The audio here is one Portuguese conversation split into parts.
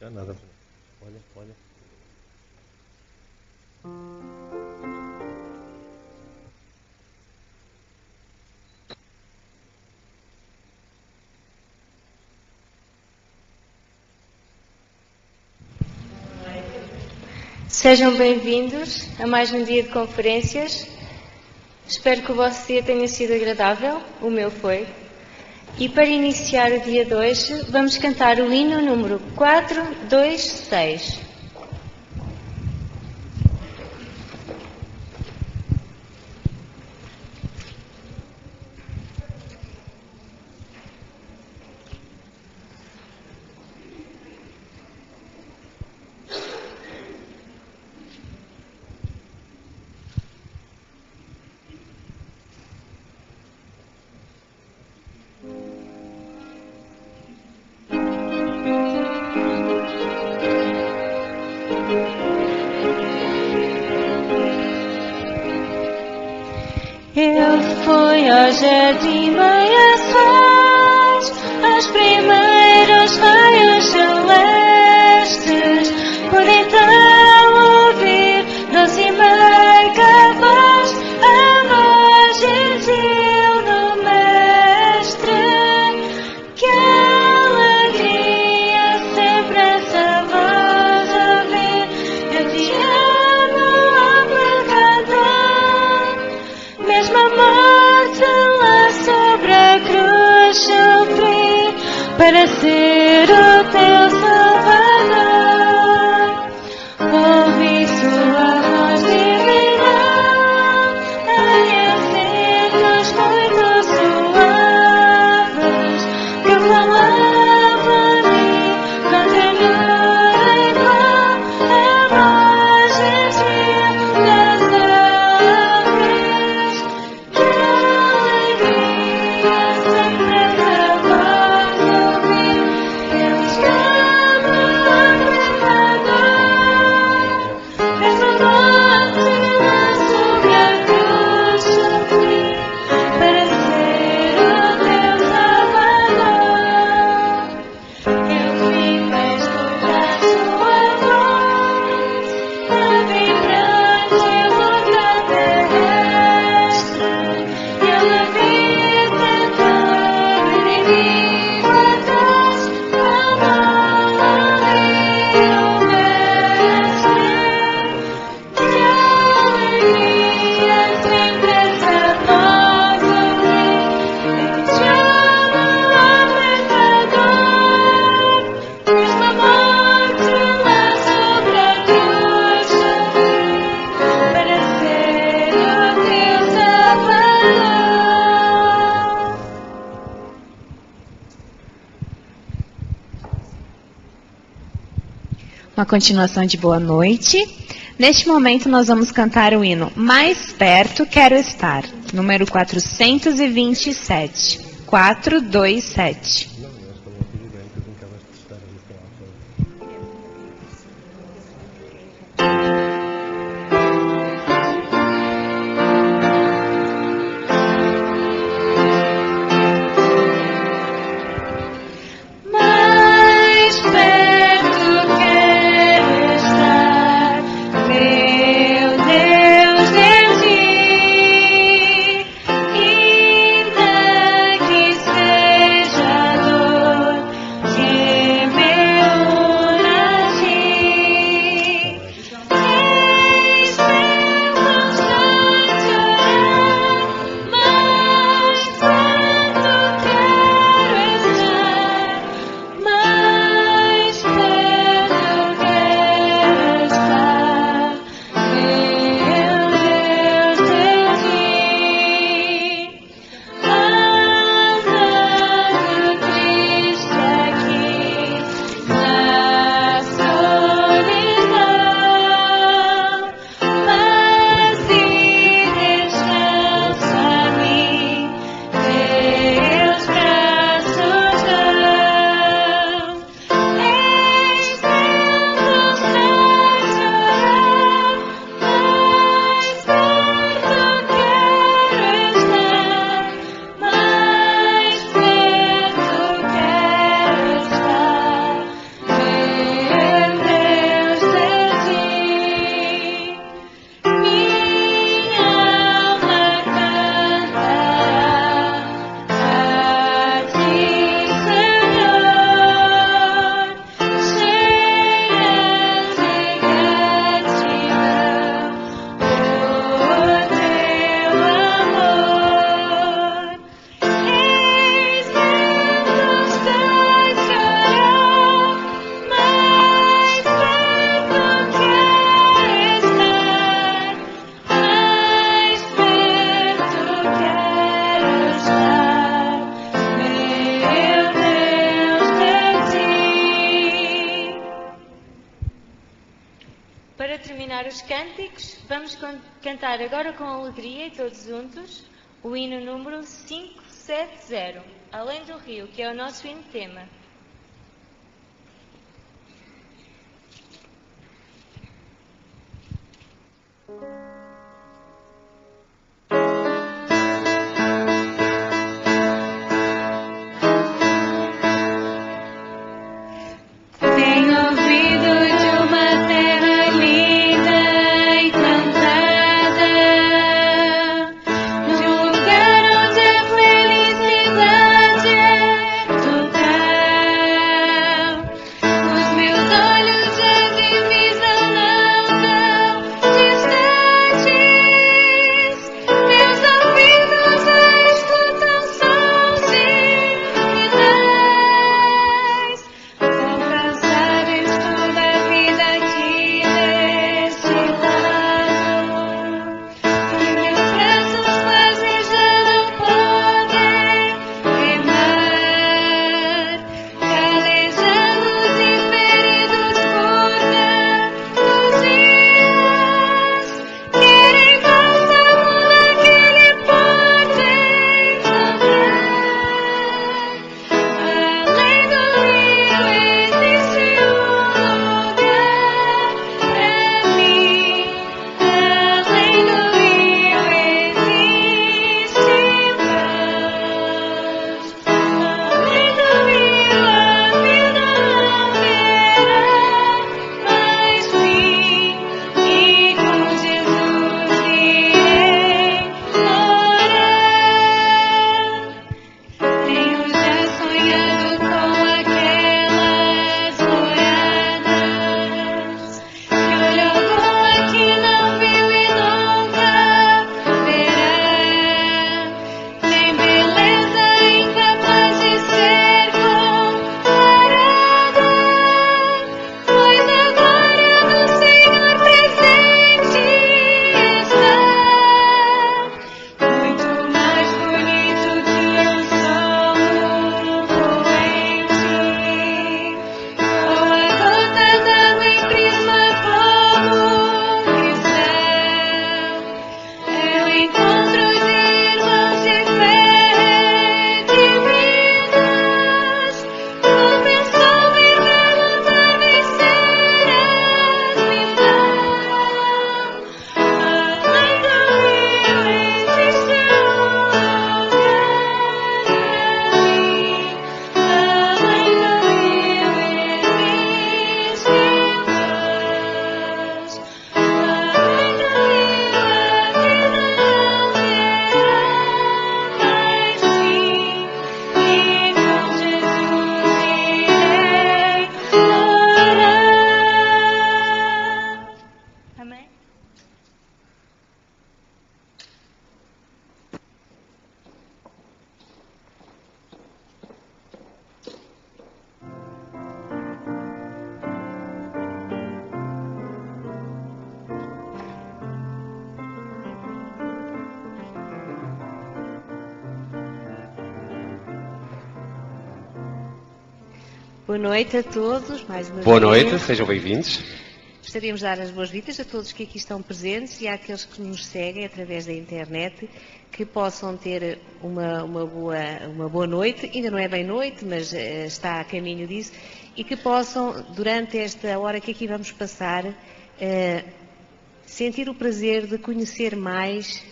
Já nada. Olha, olha. Sejam bem-vindos a mais um dia de conferências. Espero que o vosso dia tenha sido agradável, o meu foi. E para iniciar o dia de hoje, vamos cantar o hino número 426. Ele foi ao jardim bem às primeiros raios celestes, por então ouvir doce e meiga voz, a voz gentil do Mestre. Que alegria sempre essa voz ouvir, eu te amo, ó pecador. Mesmo a morte lá sobre a cruz sofri para ser o teu Salvador. Ouvi sua voz divina a acentos muito suaves que falavam-me com ternura e com a voz gentil das aves. Que alegria sempre essa voz ouvir, eu te amo, ó pecador. Mesmo a morte lá sobre a cruz sofri para ser o teu Salvador. Eu fico a escutar sua voz na vibrante luta terrestre. Eu a vi tentar inimigo atrás, amá-lo e o Mestre. Que alegria sempre essa voz ouvir, eu te amo, ó pecador. Mesmo a morte lá sobre a cruz sofri para ser o teu Salvador. Uma continuação de boa noite. Neste momento nós vamos cantar o hino Mais Perto Quero Estar, número 427. 427. Não, eu acho que eu não tive ideia que eu nunca mais testar isso lá fora. Mais perto quero estar, meu Deus, de ti, ainda que seja dor. músicos, vamos cantar agora com alegria e todos juntos o hino número 570, Além do Rio, que é o nosso hino tema. Boa noite a todos, mais uma vez. Boa noite, sejam bem-vindos. Gostaríamos de dar as boas-vindas a todos que aqui estão presentes e àqueles que nos seguem através da internet, que possam ter uma boa noite, ainda não é bem noite, mas está a caminho disso, e que possam, durante esta hora que aqui vamos passar, sentir o prazer de conhecer mais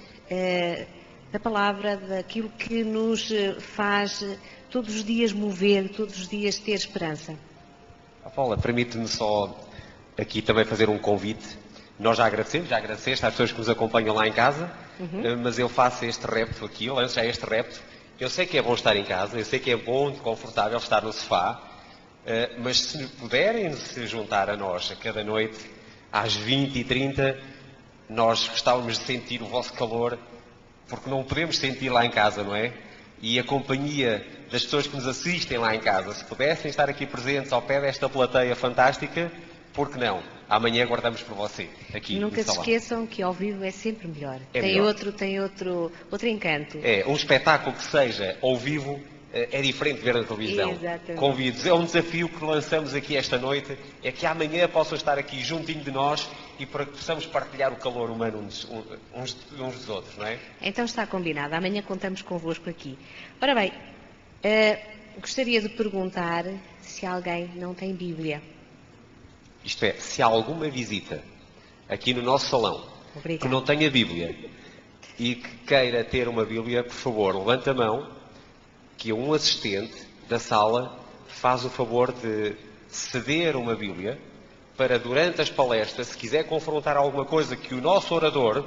da palavra, daquilo que nos faz todos os dias mover, todos os dias ter esperança. Paula, permite-me só aqui também fazer um convite. Nós já agradeceste às pessoas que nos acompanham lá em casa, mas eu faço este repto aqui, eu lanço já este repto. Eu sei que é bom estar em casa, eu sei que é bom e confortável estar no sofá, mas se puderem se juntar a nós a cada noite, às 20h30, nós gostávamos de sentir o vosso calor, porque não podemos sentir lá em casa, não é? E a companhia das pessoas que nos assistem lá em casa, se pudessem estar aqui presentes ao pé desta plateia fantástica, por que não? Amanhã guardamos por você, aqui no Nunca se salão. esqueçam que ao vivo é sempre melhor. É Tem melhor. outro encanto. É, um espetáculo que seja ao vivo é diferente de ver na televisão. Exatamente. Convido-vos, é um desafio que lançamos aqui esta noite, é que amanhã possam estar aqui juntinho de nós e para que possamos partilhar o calor humano uns dos outros, não é? Então está combinado, amanhã contamos convosco aqui. Ora bem, gostaria de perguntar se alguém não tem Bíblia. Isto é, se há alguma visita aqui no nosso salão Obrigada. que não tenha Bíblia e que queira ter uma Bíblia, por favor, levanta a mão, que um assistente da sala faz o favor de ceder uma Bíblia para, durante as palestras, se quiser confrontar alguma coisa que o nosso orador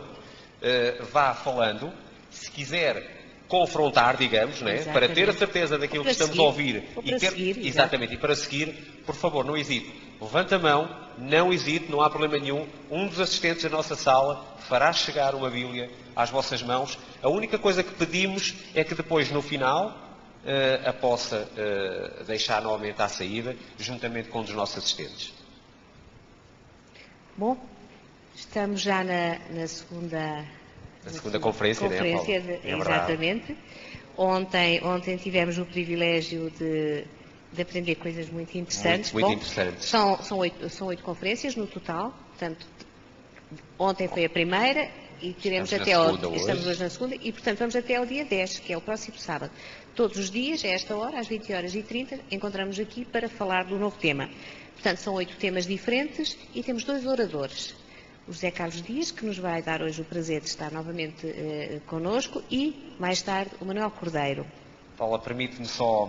vá falando, se quiser confrontar, digamos, né, para ter a certeza daquilo que estamos a ouvir e ter, exatamente, e para seguir, por favor, não hesite. Levanta a mão, não hesite, não há problema nenhum. Um dos assistentes da nossa sala fará chegar uma Bíblia às vossas mãos. A única coisa que pedimos é que depois, no final, a possa deixar novamente à saída, juntamente com um dos nossos assistentes. Bom, estamos já na segunda... Na segunda conferência, né, Paulo? Exatamente. Ontem tivemos o privilégio de aprender coisas muito interessantes. Muito interessantes. São 8 conferências no total. Portanto, ontem foi a primeira e teremos estamos hoje na segunda e, portanto, vamos até ao dia 10, que é o próximo sábado. Todos os dias, a esta hora, às 20h30, encontramos aqui para falar do novo tema. Portanto, são 8 temas diferentes e temos 2 oradores. O José Carlos Dias, que nos vai dar hoje o prazer de estar novamente connosco, e, mais tarde, o Manuel Cordeiro. Paula, permite-me só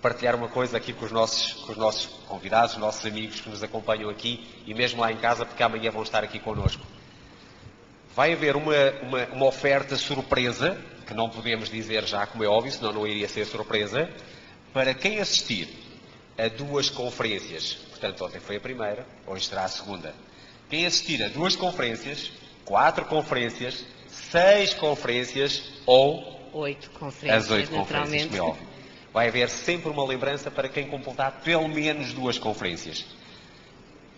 partilhar uma coisa aqui com os nossos convidados, os nossos amigos que nos acompanham aqui, e mesmo lá em casa, porque amanhã vão estar aqui connosco. Vai haver uma oferta surpresa, que não podemos dizer já, como é óbvio, senão não iria ser surpresa, para quem assistir a 2 conferências. Portanto, ontem foi a primeira, hoje será a segunda. Quem assistir a 2 conferências, 4 conferências, 6 conferências ou 8 conferências, as 8 conferências, como é óbvio. Vai haver sempre uma lembrança para quem completar pelo menos 2 conferências.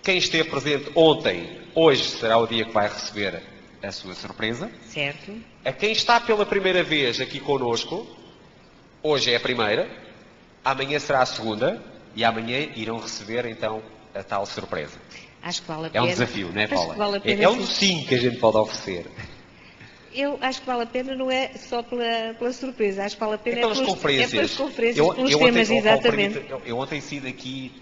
Quem esteve presente ontem, hoje será o dia que vai receber a sua surpresa. Certo. A quem está pela primeira vez aqui connosco, hoje é a primeira, amanhã será a segunda e amanhã irão receber então a tal surpresa. Acho que vale a pena. É um desafio, não é, Paula? Vale É um sim que a gente pode oferecer. Eu acho que vale a pena, não é só pela surpresa, acho que vale a pena pelas conferências. Pelos temas, exatamente. Eu ontem saí daqui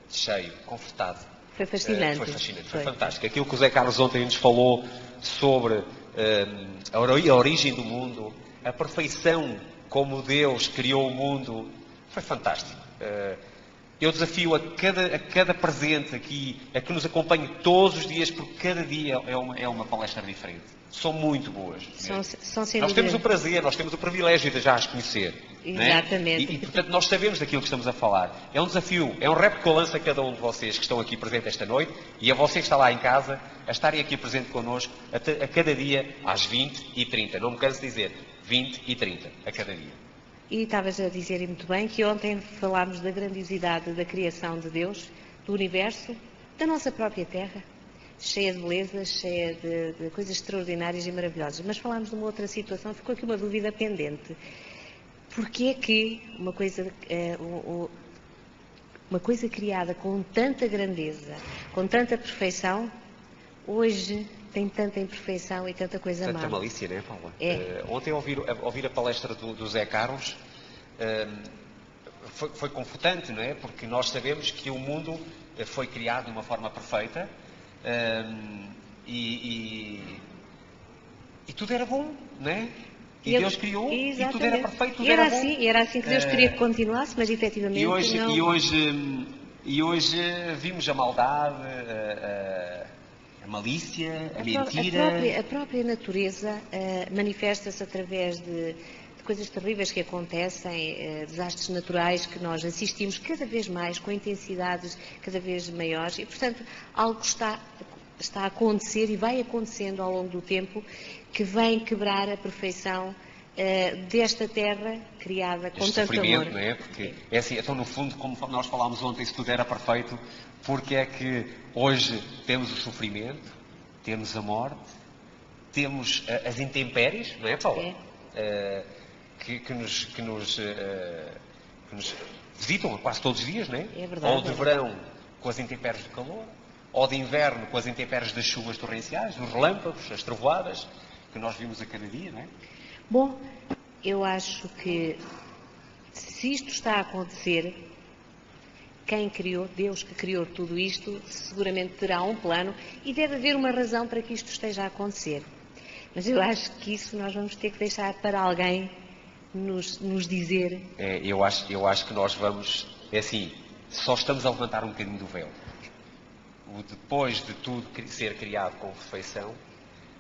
cheio, confortado. Foi fascinante. Foi fascinante, foi fantástico. Aquilo que o Zé Carlos ontem nos falou sobre a origem do mundo, a perfeição como Deus criou o mundo, foi fantástico. Eu desafio a cada presente aqui, a que nos acompanhe todos os dias, porque cada dia é uma palestra diferente. São muito boas. Nós temos o prazer, nós temos o privilégio de já as conhecer. Exatamente. Né? E, portanto, nós sabemos daquilo que estamos a falar. É um desafio, é um repto que eu lanço a cada um de vocês que estão aqui presentes esta noite e a você que está lá em casa, a estarem aqui presente connosco a cada dia às 20h30. Não me canso de dizer, 20h30 a cada dia. E estavas a dizer muito bem que ontem falámos da grandiosidade da criação de Deus, do universo, da nossa própria terra, cheia de belezas, cheia de coisas extraordinárias e maravilhosas. Mas falámos de uma outra situação, ficou aqui uma dúvida pendente. Porquê é que uma coisa criada com tanta grandeza, com tanta perfeição, hoje tem tanta imperfeição e tanta coisa má? Tanta malícia, não é, Paula? É. Ontem, ao ouvir a palestra do Zé Carlos, foi confortante, não é? Porque nós sabemos que o mundo foi criado de uma forma perfeita e tudo era bom, não é? E Deus criou e tudo era perfeito, tudo era bom. E era assim que Deus queria que continuasse, mas efetivamente não. E hoje vimos a maldade, a malícia, a mentira. A própria natureza manifesta-se através de coisas terríveis que acontecem, desastres naturais que nós assistimos cada vez mais, com intensidades cada vez maiores, e, portanto, algo está a acontecer e vai acontecendo ao longo do tempo que vem quebrar a perfeição desta terra criada com tanto amor. Não é? Porque é assim, então no fundo, como nós falámos ontem, se tudo era perfeito, porque é que hoje temos o sofrimento, temos a morte, temos as intempéries, não é, Paula? que nos visitam quase todos os dias, não é? É verdade. Ou de verão com as intempéries do calor, ou de inverno com as intempéries das chuvas torrenciais, os relâmpagos, as trovoadas, que nós vimos a cada dia, não é? Bom, eu acho que se isto está a acontecer, quem criou, Deus que criou tudo isto, seguramente terá um plano e deve haver uma razão para que isto esteja a acontecer. Mas eu acho que isso nós vamos ter que deixar para alguém nos dizer. Eu acho que nós vamos, é assim, só estamos a levantar um bocadinho do véu. Depois de tudo ser criado com perfeição,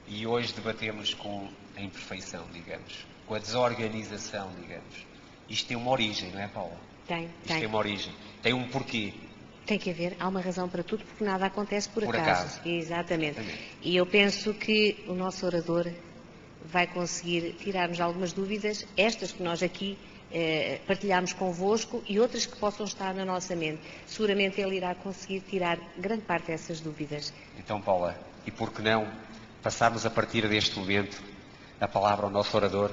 e hoje debatemos com a imperfeição, digamos, com a desorganização, digamos. Isto tem uma origem, não é, Paula? Tem. Tem uma origem, tem um porquê. Tem que haver, há uma razão para tudo, porque nada acontece por acaso. Exatamente. E eu penso que o nosso orador vai conseguir tirar-nos algumas dúvidas, estas que nós aqui partilhamos convosco e outras que possam estar na nossa mente. Seguramente ele irá conseguir tirar grande parte dessas dúvidas. Então, Paula, e por que não passarmos a partir deste momento a palavra ao nosso orador?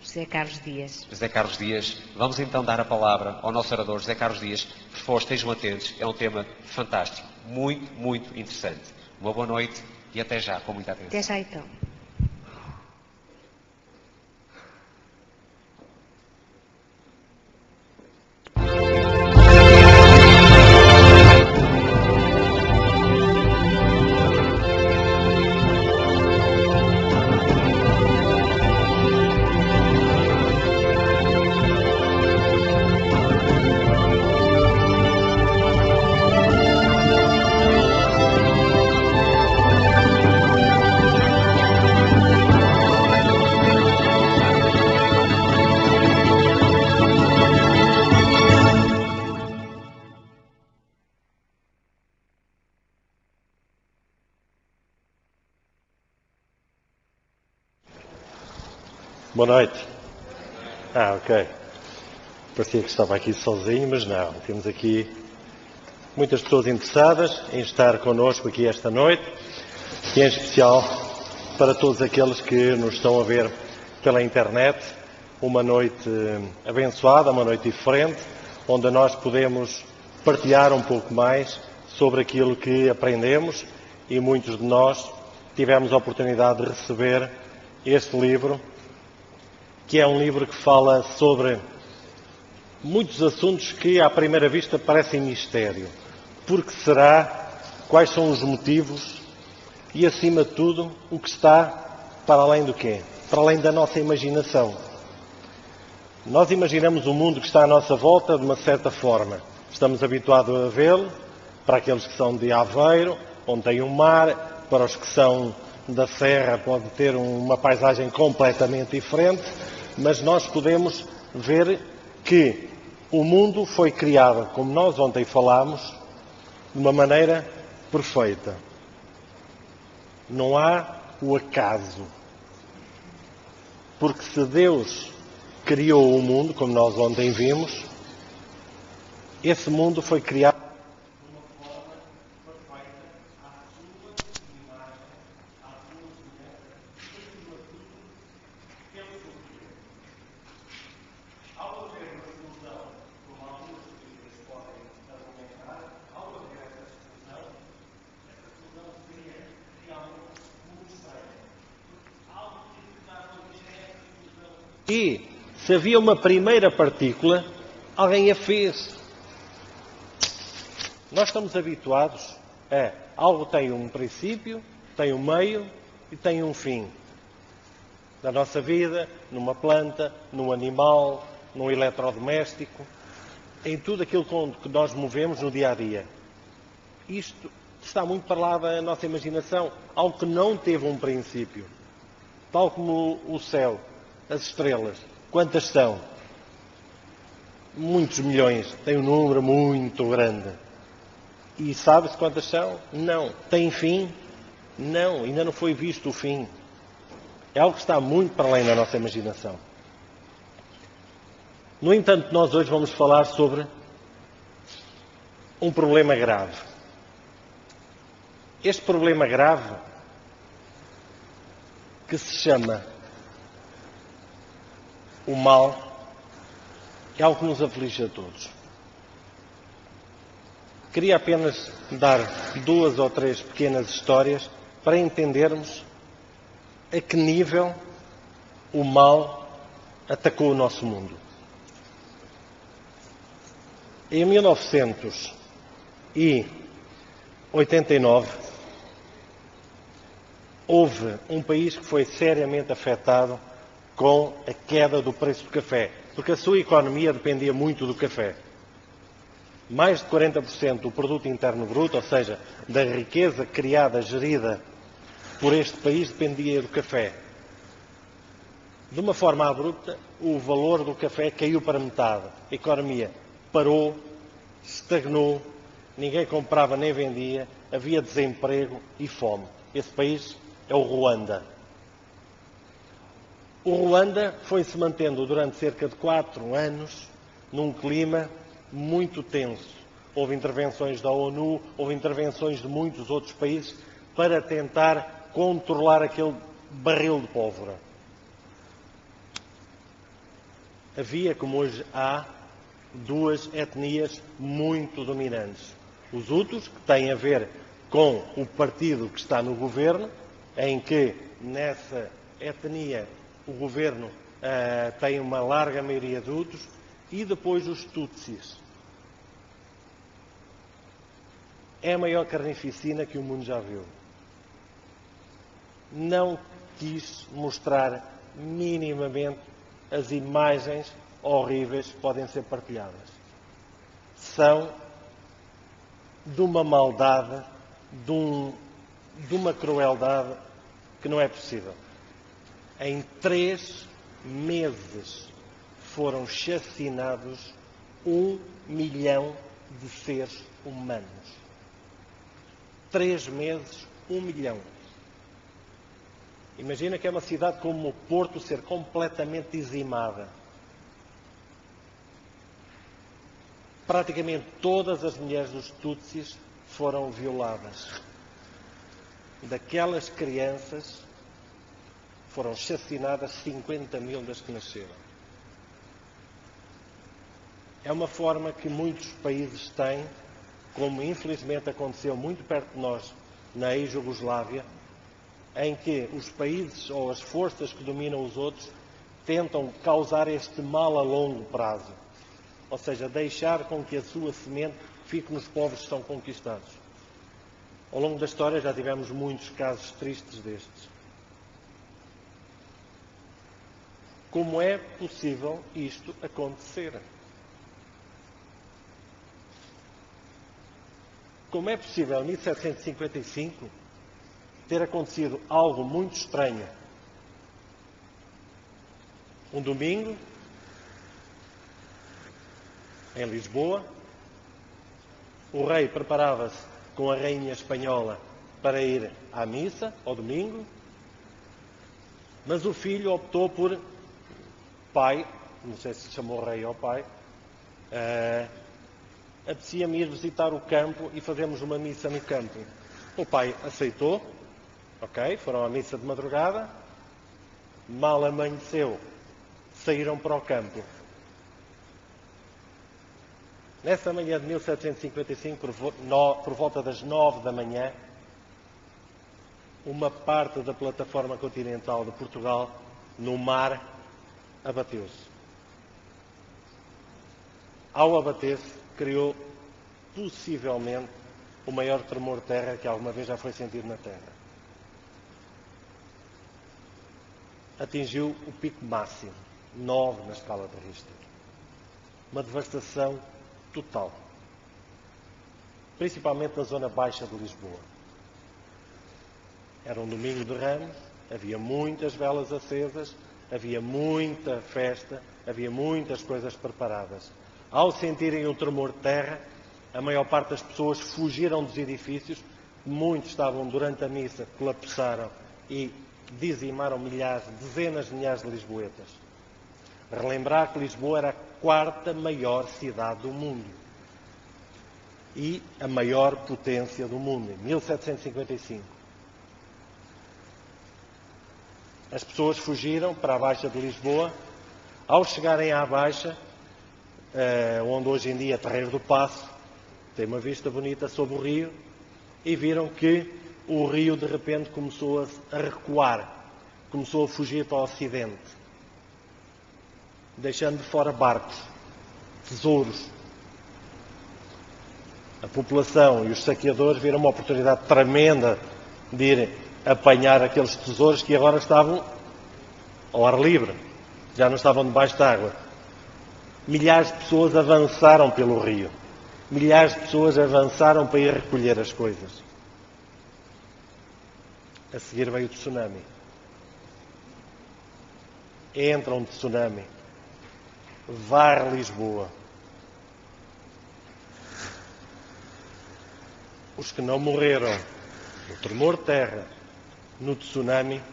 José Carlos Dias. José Carlos Dias. Vamos então dar a palavra ao nosso orador, José Carlos Dias. Por favor, estejam atentos. É um tema fantástico. Muito, muito interessante. Uma boa noite e até já, com muita atenção. Até já então. Boa noite. Ok. Parecia que estava aqui sozinho, mas não. Temos aqui muitas pessoas interessadas em estar connosco aqui esta noite, e em especial para todos aqueles que nos estão a ver pela internet. Uma noite abençoada, uma noite diferente, onde nós podemos partilhar um pouco mais sobre aquilo que aprendemos, e muitos de nós tivemos a oportunidade de receber este livro, que é um livro que fala sobre muitos assuntos que à primeira vista parecem mistério. Por que será? Quais são os motivos? E acima de tudo, o que está para além do quê? Para além da nossa imaginação. Nós imaginamos o mundo que está à nossa volta de uma certa forma. Estamos habituados a vê-lo, para aqueles que são de Aveiro, onde tem um mar, para os que são da Serra pode ter uma paisagem completamente diferente, mas nós podemos ver que o mundo foi criado, como nós ontem falámos, de uma maneira perfeita. Não há o acaso. Porque se Deus criou o mundo, como nós ontem vimos, esse mundo foi criado de uma forma perfeita, à sua imagem, à sua semelhança, e acima de tudo, pelo seu poder. Ao haver uma exclusão, como algumas teorias podem argumentar, ao haver essa exclusão seria realmente muito estranha. Algo que está a acontecer é essa exclusão. E, se havia uma primeira partícula, alguém a fez. Nós estamos habituados a algo tem um princípio, tem um meio e tem um fim. Na nossa vida, numa planta, num animal, num eletrodoméstico, em tudo aquilo que nós movemos no dia a dia. Isto está muito para lá da nossa imaginação, algo que não teve um princípio. Tal como o céu, as estrelas. Quantas são? Muitos milhões. Tem um número muito grande. E sabe-se quantas são? Não. Tem fim? Não. Ainda não foi visto o fim. É algo que está muito para além da nossa imaginação. No entanto, nós hoje vamos falar sobre um problema grave. Este problema grave, que se chama o mal, é algo que nos aflige a todos. Queria apenas dar 2 ou 3 pequenas histórias para entendermos a que nível o mal atacou o nosso mundo. Em 1989, houve um país que foi seriamente afetado com a queda do preço do café, porque a sua economia dependia muito do café. Mais de 40% do produto interno bruto, ou seja, da riqueza criada, gerida por este país, dependia do café. De uma forma abrupta, o valor do café caiu para metade. A economia parou, estagnou, ninguém comprava nem vendia, havia desemprego e fome. Esse país é o Ruanda. O Ruanda foi-se mantendo durante cerca de 4 anos num clima muito tenso. Houve intervenções da ONU, houve intervenções de muitos outros países para tentar controlar aquele barril de pólvora. Havia, como hoje há, 2 etnias muito dominantes. Os Hutus, que têm a ver com o partido que está no governo, em que nessa etnia o governo tem uma larga maioria de Hutus, e depois os Tutsis. É a maior carnificina que o mundo já viu. Não quis mostrar minimamente as imagens horríveis que podem ser partilhadas. São de uma maldade, de uma crueldade que não é possível. Em 3 meses foram chacinados 1 milhão de seres humanos. 3 meses, 1 milhão. Imagina que é uma cidade como o Porto ser completamente dizimada. Praticamente todas as mulheres dos Tutsis foram violadas. Daquelas crianças foram chacinadas 50.000 das que nasceram. É uma forma que muitos países têm, como infelizmente aconteceu muito perto de nós, na ex-Jugoslávia, em que os países ou as forças que dominam os outros tentam causar este mal a longo prazo. Ou seja, deixar com que a sua semente fique nos povos que estão conquistados. Ao longo da história já tivemos muitos casos tristes destes. Como é possível isto acontecer? Como é possível, em 1755, ter acontecido algo muito estranho? Um domingo, em Lisboa, o rei preparava-se com a rainha espanhola para ir à missa, ao domingo, mas o filho optou por pai, não sei se chamou rei ou pai, apetecia-me ir visitar o campo e fazemos uma missa no campo. O pai aceitou, ok, foram à missa de madrugada, mal amanheceu, saíram para o campo. Nessa manhã de 1755, por volta das 9 da manhã, uma parte da plataforma continental de Portugal, no mar, abateu-se. Ao abater-se, criou possivelmente o maior tremor de terra que alguma vez já foi sentido na Terra. Atingiu o pico máximo, 9 na escala de Richter. Uma devastação total. Principalmente na zona baixa de Lisboa. Era um domingo de Ramos, havia muitas velas acesas, havia muita festa, havia muitas coisas preparadas. Ao sentirem o tremor de terra, a maior parte das pessoas fugiram dos edifícios, muitos estavam durante a missa, colapsaram e dizimaram milhares, dezenas de milhares de lisboetas. Relembrar que Lisboa era a 4ª maior cidade do mundo e a maior potência do mundo, em 1755. As pessoas fugiram para a Baixa de Lisboa. Ao chegarem à Baixa, onde hoje em dia é Terreiro do Paço, tem uma vista bonita sobre o rio, e viram que o rio de repente começou a recuar, começou a fugir para o ocidente, deixando de fora barcos, tesouros. A população e os saqueadores viram uma oportunidade tremenda de ir apanhar aqueles tesouros que agora estavam ao ar livre, já não estavam debaixo d'água. Milhares de pessoas avançaram pelo rio. Milhares de pessoas avançaram para ir recolher as coisas. A seguir veio o tsunami. Entra um tsunami. Varre Lisboa. Os que não morreram no tremor de terra, no tsunami,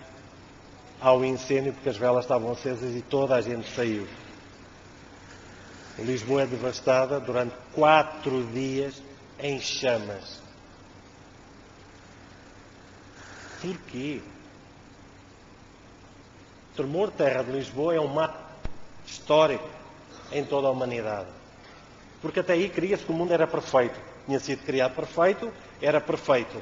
ao incêndio, porque as velas estavam acesas e toda a gente saiu. Lisboa é devastada durante 4 dias em chamas. Porquê? O tremor de terra de Lisboa é um marco histórico em toda a humanidade. Porque até aí cria-se que o mundo era perfeito. Tinha sido criado perfeito, era perfeito.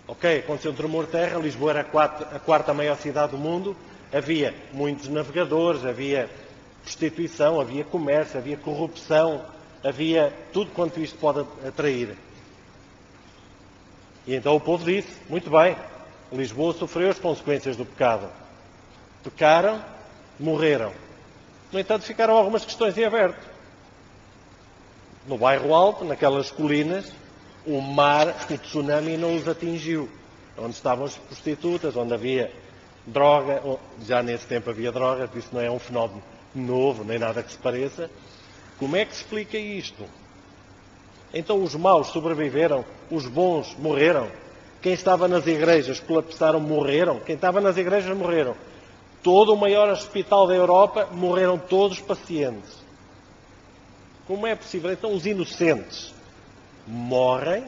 Ok, aconteceu um tremor de terra, Lisboa era a quarta maior cidade do mundo, havia muitos navegadores, havia prostituição, havia comércio, havia corrupção, havia tudo quanto isto pode atrair. E então o povo disse, muito bem, Lisboa sofreu as consequências do pecado. Pecaram, morreram. No entanto, ficaram algumas questões em aberto. No bairro Alto, naquelas colinas, o mar, o tsunami não os atingiu. Onde estavam as prostitutas, onde havia droga, já nesse tempo havia droga, por isso não é um fenómeno novo, nem nada que se pareça. Como é que se explica isto? Então os maus sobreviveram, os bons morreram. Quem estava nas igrejas colapsaram, morreram. Quem estava nas igrejas morreram. Todo o maior hospital da Europa morreram todos os pacientes. Como é possível? Então os inocentes morrem,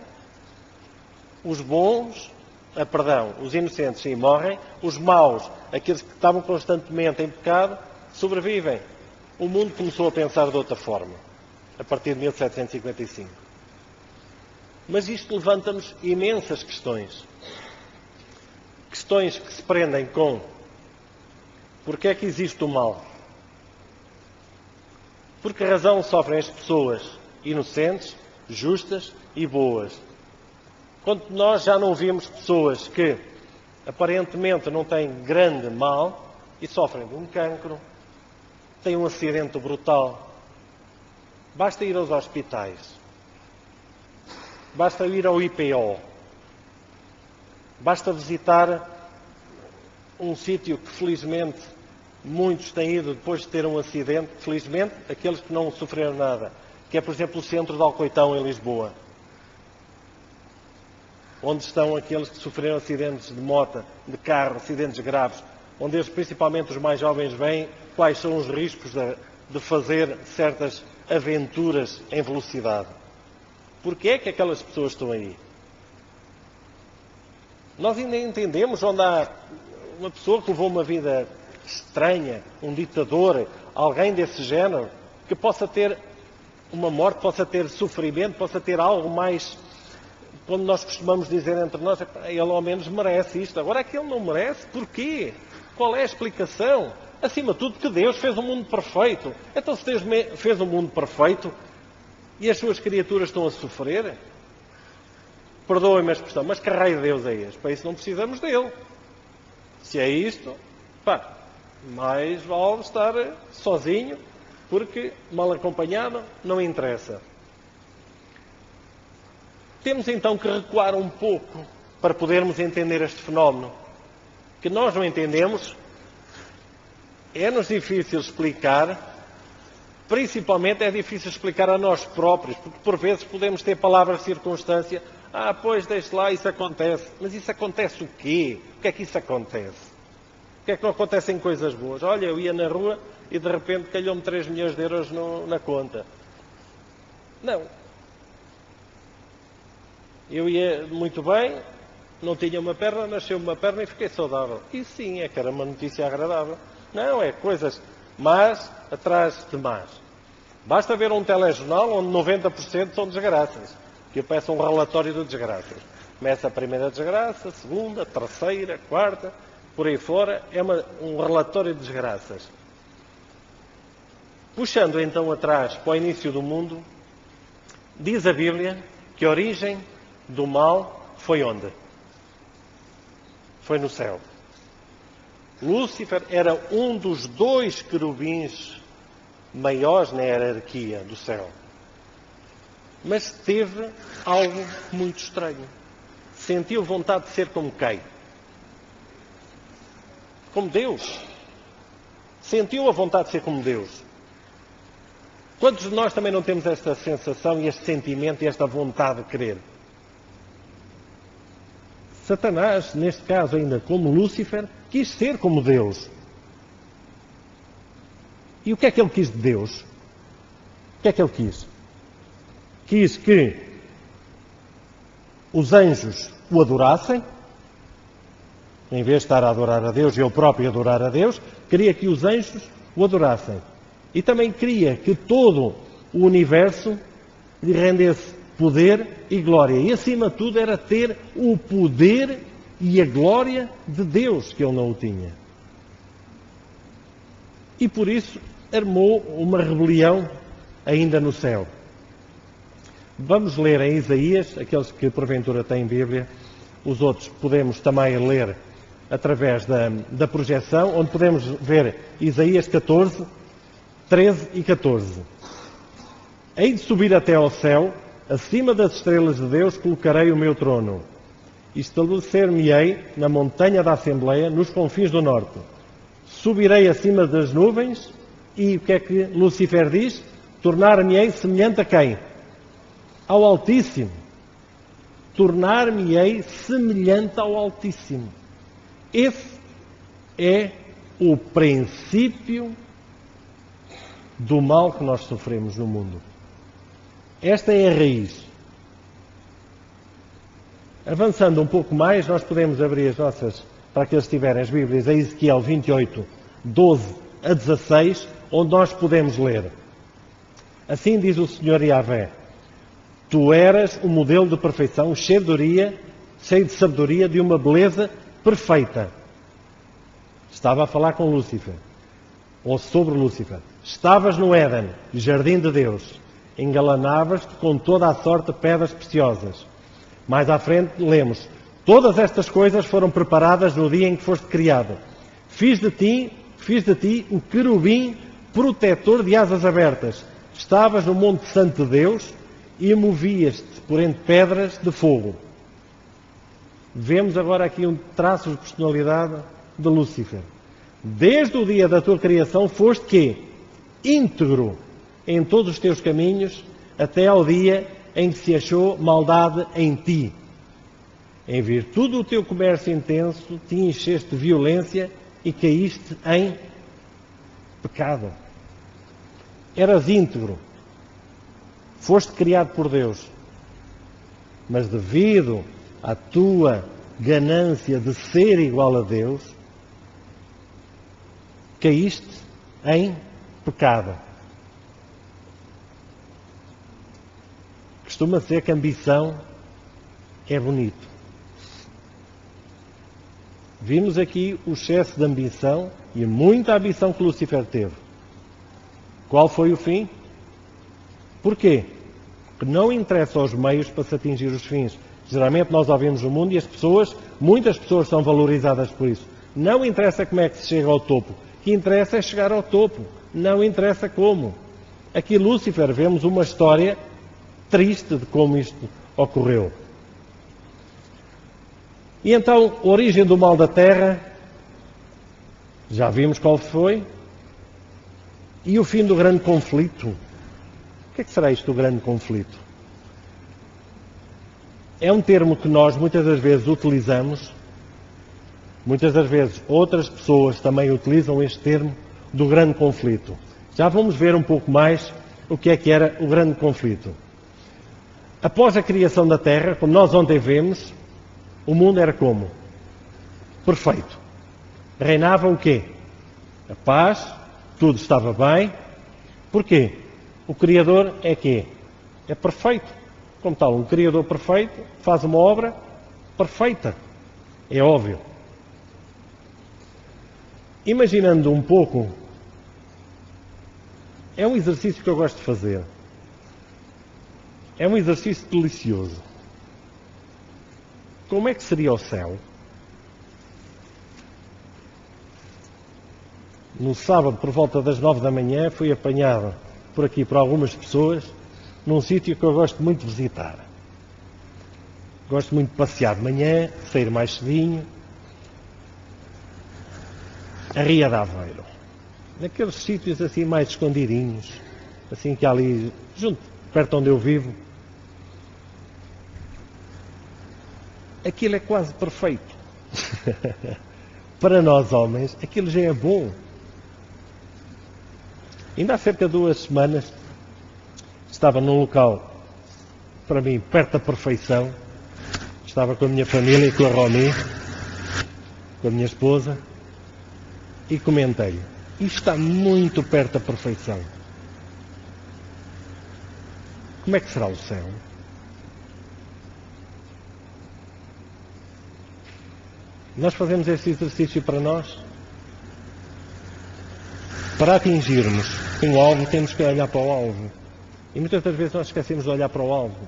os bons, os inocentes sim morrem, os maus, aqueles que estavam constantemente em pecado, sobrevivem. O mundo começou a pensar de outra forma, a partir de 1755. Mas isto levanta-nos imensas questões. Questões que se prendem com porque é que existe o mal? Por que razão sofrem as pessoas inocentes, justas e boas? Quando nós já não vimos pessoas que aparentemente não têm grande mal e sofrem de um cancro, têm um acidente brutal. Basta ir aos hospitais. Basta ir ao IPO. Basta visitar um sítio que felizmente muitos têm ido depois de ter um acidente, felizmente aqueles que não sofreram nada, que é por exemplo o centro de Alcoitão em Lisboa, onde estão aqueles que sofreram acidentes de moto, de carro, acidentes graves, onde eles, principalmente os mais jovens, veem quais são os riscos de fazer certas aventuras em velocidade. Porquê é que aquelas pessoas estão aí? Nós ainda entendemos onde há uma pessoa que levou uma vida estranha, um ditador, alguém desse género, que possa ter uma morte, possa ter sofrimento, possa ter algo mais, quando nós costumamos dizer entre nós, ele ao menos merece isto. Agora é que ele não merece, porquê? Qual é a explicação? Acima de tudo que Deus fez um mundo perfeito. Então se Deus fez um mundo perfeito e as suas criaturas estão a sofrer, perdoem-me a expressão, mas que raio de Deus é este? Para isso não precisamos dele. Se é isto, mais vale estar sozinho, porque mal acompanhado não interessa. Temos então que recuar um pouco para podermos entender este fenómeno, que nós não entendemos, é-nos difícil explicar, principalmente é difícil explicar a nós próprios, porque por vezes podemos ter palavras de circunstância, pois deixe lá, isso acontece. Mas isso acontece o quê? O que é que isso acontece? O que é que não acontecem coisas boas? Olha, eu ia na rua e de repente calhou-me 3 milhões de euros na conta. Não. Eu ia muito bem, Não tinha uma perna, nasceu uma perna e fiquei saudável. Isso sim é que era uma notícia agradável. Não, é coisas más atrás de más. Basta ver um telejornal onde 90% são desgraças. Que eu peço um relatório de desgraças. Começa a primeira desgraça, a segunda, a terceira, a quarta, por aí fora. É um relatório de desgraças. Puxando então atrás para o início do mundo, diz a Bíblia que a origem do mal foi onde? Foi no céu. Lúcifer era um dos 2 querubins maiores na hierarquia do céu. Mas teve algo muito estranho. Sentiu vontade de ser como quem? Como Deus. Sentiu a vontade de ser como Deus. Quantos de nós também não temos esta sensação e este sentimento e esta vontade de querer? Satanás, neste caso ainda como Lúcifer, quis ser como Deus. E o que é que ele quis de Deus? O que é que ele quis? Quis que os anjos o adorassem, em vez de estar a adorar a Deus e ele próprio adorar a Deus, queria que os anjos o adorassem. E também queria que todo o universo lhe rendesse poder e glória. E acima de tudo era ter o poder e a glória de Deus, que ele não o tinha. E por isso armou uma rebelião ainda no céu. Vamos ler em Isaías, aqueles que porventura têm Bíblia, os outros podemos também ler através da projeção, onde podemos ver Isaías 14, 13 e 14. Hei de subir até ao céu, acima das estrelas de Deus colocarei o meu trono. Estabelecer-me-ei na montanha da Assembleia, nos confins do norte. Subirei acima das nuvens e o que é que Lúcifer diz? Tornar-me-ei semelhante a quem? Ao Altíssimo. Tornar-me-ei semelhante ao Altíssimo. Esse é o princípio do mal que nós sofremos no mundo. Esta é a raiz. Avançando um pouco mais, nós podemos abrir as nossas, para aqueles que tiverem as Bíblias, a Ezequiel 28, 12 a 16, onde nós podemos ler. Assim diz o Senhor Yahvé: Tu eras um modelo de perfeição, cheio de sabedoria, de uma beleza perfeita. Estava a falar com Lúcifer, ou sobre Lúcifer. Estavas no Éden, jardim de Deus. Engalanavas-te com toda a sorte de pedras preciosas. Mais à frente lemos: todas estas coisas foram preparadas no dia em que foste criado. Fiz de ti o querubim protetor de asas abertas. Estavas no Monte Santo de Deus e movias-te por entre pedras de fogo. Vemos agora aqui um traço de personalidade de Lúcifer. Desde o dia da tua criação foste quê? Íntegro em todos os teus caminhos, até ao dia em que se achou maldade em ti. Em virtude do teu comércio intenso, te encheste de violência e caíste em pecado. Eras íntegro. Foste criado por Deus. Mas devido à tua ganância de ser igual a Deus, caíste em pecado. Costuma ser que a ambição é bonito. Vimos aqui o excesso de ambição e muita ambição que Lúcifer teve. Qual foi o fim? Porquê? Porque não interessa os meios para se atingir os fins. Geralmente nós ouvimos no mundo e muitas pessoas são valorizadas por isso. Não interessa como é que se chega ao topo. O que interessa é chegar ao topo. Não interessa como. Aqui Lúcifer vemos uma história triste de como isto ocorreu. E então, a origem do mal da terra, já vimos qual foi. E o fim do grande conflito. O que é que será isto do grande conflito? É um termo que nós muitas das vezes utilizamos, muitas das vezes outras pessoas também utilizam este termo do grande conflito. Já vamos ver um pouco mais o que era o grande conflito. Após a criação da Terra, como nós ontem vemos, O mundo era como? Perfeito. Reinava o quê? A paz, tudo estava bem. Porquê? O Criador é quê? É perfeito. Como tal, um Criador perfeito faz uma obra perfeita. É óbvio. Imaginando um pouco, é um exercício que eu gosto de fazer. É um exercício delicioso. Como é que seria o céu? No sábado, por volta das 9 da manhã, fui apanhado por aqui por algumas pessoas num sítio que eu gosto muito de visitar. Gosto muito de passear de manhã, sair mais cedinho. A Ria de Aveiro. Naqueles sítios assim mais escondidinhos, assim que há ali, junto, perto onde eu vivo. Aquilo é quase perfeito. Para nós homens, aquilo já é bom. Ainda há cerca de 2 semanas, estava num local, para mim, perto da perfeição. Estava com a minha família e com a Romy, com a minha esposa, e comentei-lhe, isto está muito perto da perfeição. Como é que será o céu? Nós fazemos este exercício para nós. Para atingirmos um alvo, temos que olhar para o alvo. E muitas das vezes nós esquecemos de olhar para o alvo.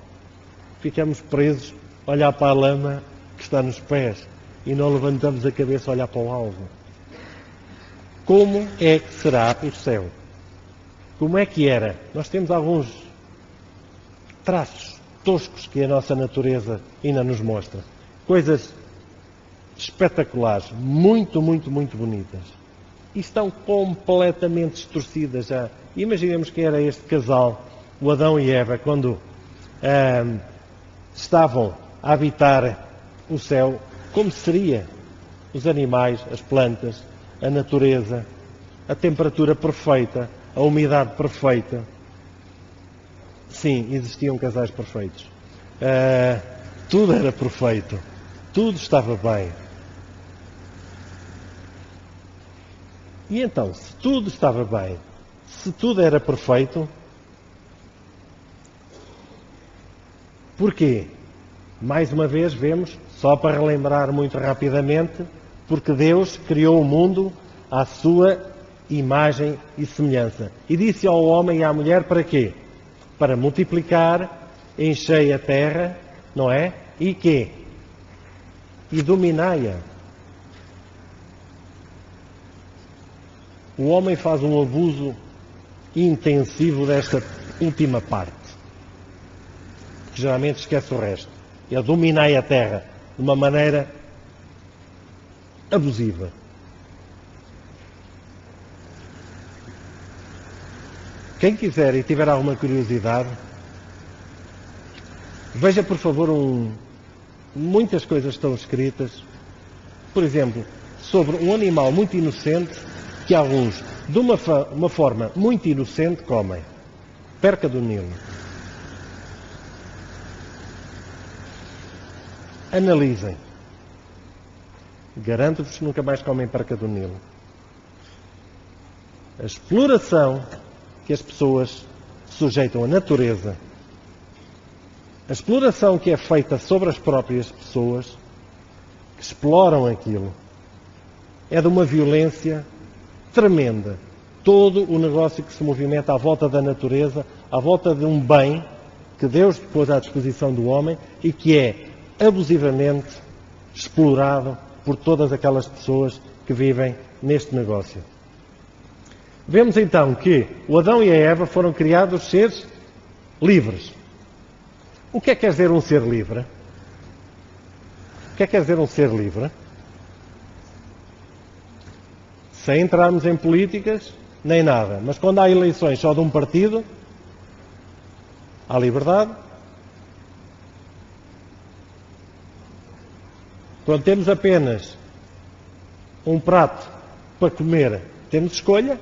Ficamos presos a olhar para a lama que está nos pés e não levantamos a cabeça a olhar para o alvo. Como é que será o céu? Como é que era? Nós temos alguns traços toscos que a nossa natureza ainda nos mostra. Coisas espetaculares, muito, muito, muito bonitas. E estão completamente distorcidas já. Imaginemos que era este casal, o Adão e Eva, quando estavam a habitar o céu, como seria? Os animais, as plantas, a natureza, a temperatura perfeita, a umidade perfeita. Sim, existiam casais perfeitos. Tudo era perfeito. Tudo estava bem. E então, se tudo estava bem, se tudo era perfeito, porquê? Mais uma vez vemos, só para relembrar muito rapidamente, porque Deus criou o mundo à sua imagem e semelhança. E disse ao homem e à mulher para quê? Para multiplicar, encher a terra, não é? E quê? E dominai-a. O homem faz um abuso intensivo desta última parte, que geralmente esquece o resto. Ele dominai a terra de uma maneira abusiva. Quem quiser e tiver alguma curiosidade, veja por favor muitas coisas estão escritas, por exemplo, sobre um animal muito inocente que alguns, de uma forma muito inocente, comem. Perca do Nilo. Analisem. Garanto-vos que nunca mais comem perca do Nilo. A exploração que as pessoas sujeitam à natureza, a exploração que é feita sobre as próprias pessoas que exploram aquilo, é de uma violência tremenda. Todo o negócio que se movimenta à volta da natureza, à volta de um bem que Deus pôs à disposição do homem e que é abusivamente explorado por todas aquelas pessoas que vivem neste negócio. Vemos então que o Adão e a Eva foram criados seres livres. O que é que quer dizer um ser livre? O que é que quer dizer um ser livre? Sem entrarmos em políticas, nem nada. Mas quando há eleições só de um partido, há liberdade. Quando temos apenas um prato para comer, temos escolha.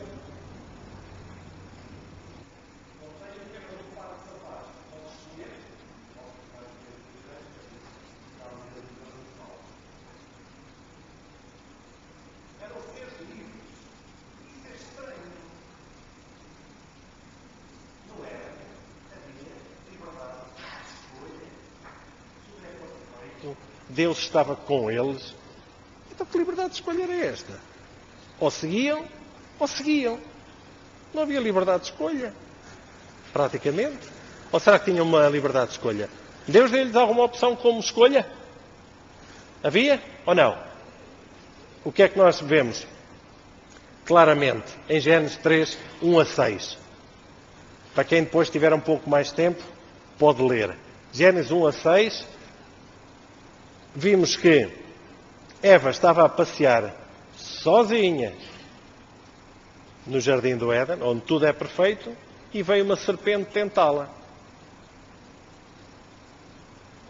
Deus estava com eles. Então que liberdade de escolha era esta? Ou seguiam, ou seguiam. Não havia liberdade de escolha, praticamente. Ou será que tinham uma liberdade de escolha? Deus deu-lhes alguma opção como escolha? Havia ou não? O que é que nós vemos? Claramente, em Gênesis 3, 1 a 6. Para quem depois tiver um pouco mais tempo, pode ler. Gênesis 1 a 6, vimos que Eva estava a passear sozinha no jardim do Éden, onde tudo é perfeito, e veio uma serpente tentá-la.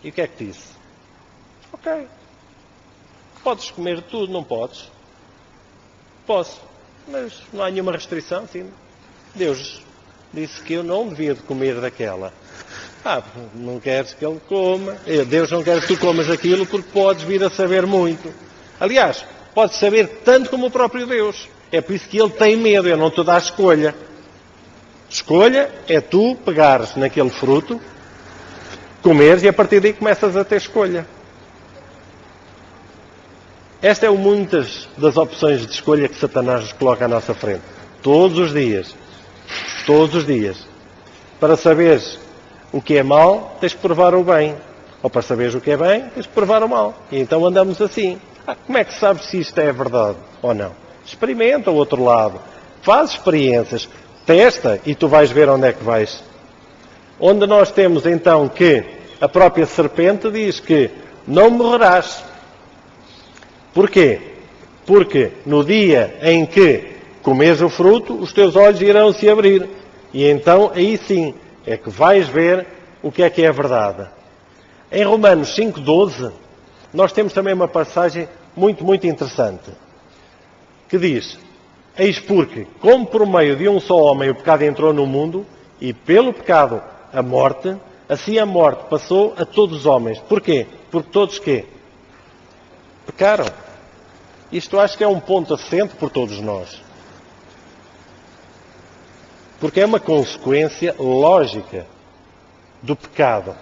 E o que é que disse? Ok. Podes comer tudo, não podes? Posso. Mas não há nenhuma restrição, sim. Deus disse que eu não devia de comer daquela. Não queres que ele coma. Deus não quer que tu comas aquilo porque podes vir a saber muito. Aliás, podes saber tanto como o próprio Deus. É por isso que ele tem medo, eu não te dá escolha. Escolha é tu pegares naquele fruto, comeres e a partir daí começas a ter escolha. Esta é muitas das opções de escolha que Satanás nos coloca à nossa frente. Todos os dias. Todos os dias. Para saberes o que é mal, tens que provar o bem. Ou para saberes o que é bem, tens que provar o mal. E então andamos assim. Como é que sabes se isto é verdade ou não? Experimenta o outro lado. Faz experiências. Testa e tu vais ver onde é que vais. Onde nós temos então que a própria serpente diz que não morrerás. Porquê? Porque no dia em que comes o fruto, os teus olhos irão se abrir. E então, aí sim, é que vais ver o que é verdade. Em Romanos 5,12, nós temos também uma passagem muito, muito interessante. Que diz, eis porque, como por meio de um só homem o pecado entrou no mundo, e pelo pecado a morte, assim a morte passou a todos os homens. Porquê? Porque todos quê? Pecaram. Isto acho que é um ponto assente por todos nós. Porque é uma consequência lógica do pecado.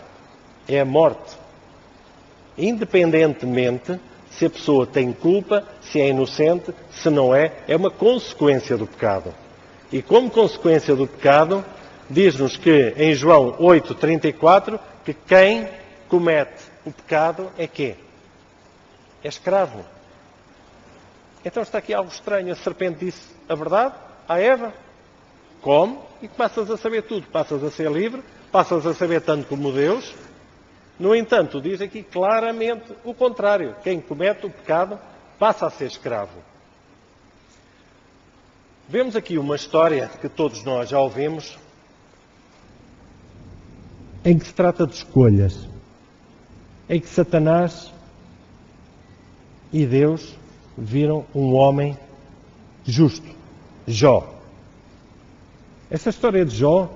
É a morte. Independentemente se a pessoa tem culpa, se é inocente, se não é, é uma consequência do pecado. E como consequência do pecado, diz-nos que em João 8,34, que quem comete o pecado é quê? É escravo. Então está aqui algo estranho. A serpente disse a verdade à Eva. Come e passas a saber tudo. Passas a ser livre, passas a saber tanto como Deus. No entanto, diz aqui claramente o contrário. Quem comete o pecado passa a ser escravo. Vemos aqui uma história que todos nós já ouvimos, em que se trata de escolhas. Em que Satanás e Deus viram um homem justo, Jó. Essa história de Jó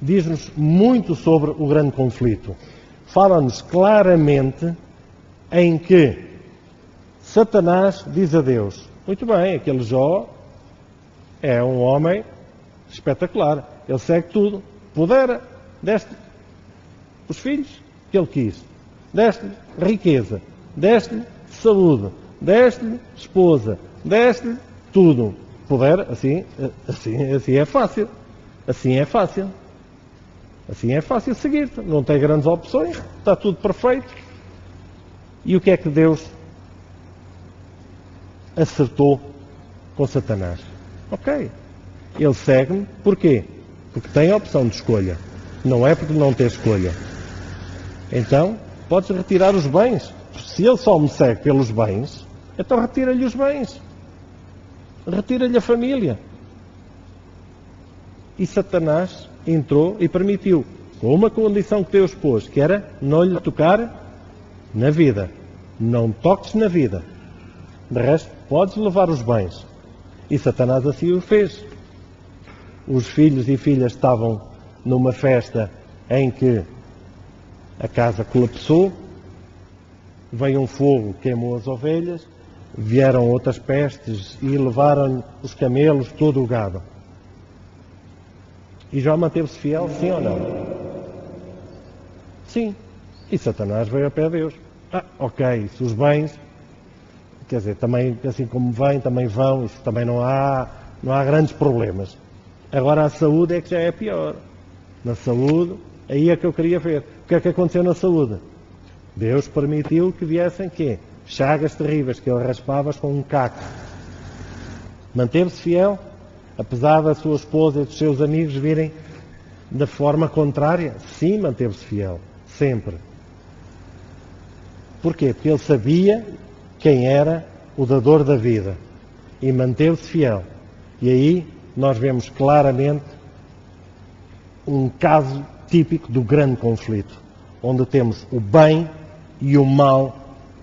diz-nos muito sobre o grande conflito. Fala-nos claramente em que Satanás diz a Deus, muito bem, aquele Jó é um homem espetacular, ele segue tudo, pudera, deste os filhos que ele quis, deste riqueza, deste saúde, deste esposa, deste tudo. Puder, assim é fácil. Assim é fácil. Assim é fácil seguir-te. Não tem grandes opções. Está tudo perfeito. E o que é que Deus acertou com Satanás? Ok. Ele segue-me. Porquê? Porque tem a opção de escolha. Não é porque não tem escolha. Então, podes retirar os bens. Se ele só me segue pelos bens, então retira-lhe os bens. Retira-lhe a família. E Satanás entrou e permitiu, com uma condição que Deus pôs, que era não lhe tocar na vida. Não toques na vida. De resto, podes levar os bens. E Satanás assim o fez. Os filhos e filhas estavam numa festa em que a casa colapsou, veio um fogo, queimou as ovelhas, vieram outras pestes e levaram os camelos, todo o gado. E Jó manteve-se fiel, sim ou não? Sim. E Satanás veio a pé de Deus. ok, se os bens, quer dizer, também, assim como vêm, também vão, isso também não há grandes problemas. Agora a saúde é que já é pior. Na saúde, aí é que eu queria ver. O que é que aconteceu na saúde? Deus permitiu que viessem quê? Chagas terríveis que ele raspava com um caco. Manteve-se fiel, apesar da sua esposa e dos seus amigos virem da forma contrária? Sim, manteve-se fiel, sempre. Porquê? Porque ele sabia quem era o dador da vida e manteve-se fiel. E aí nós vemos claramente um caso típico do grande conflito, onde temos o bem e o mal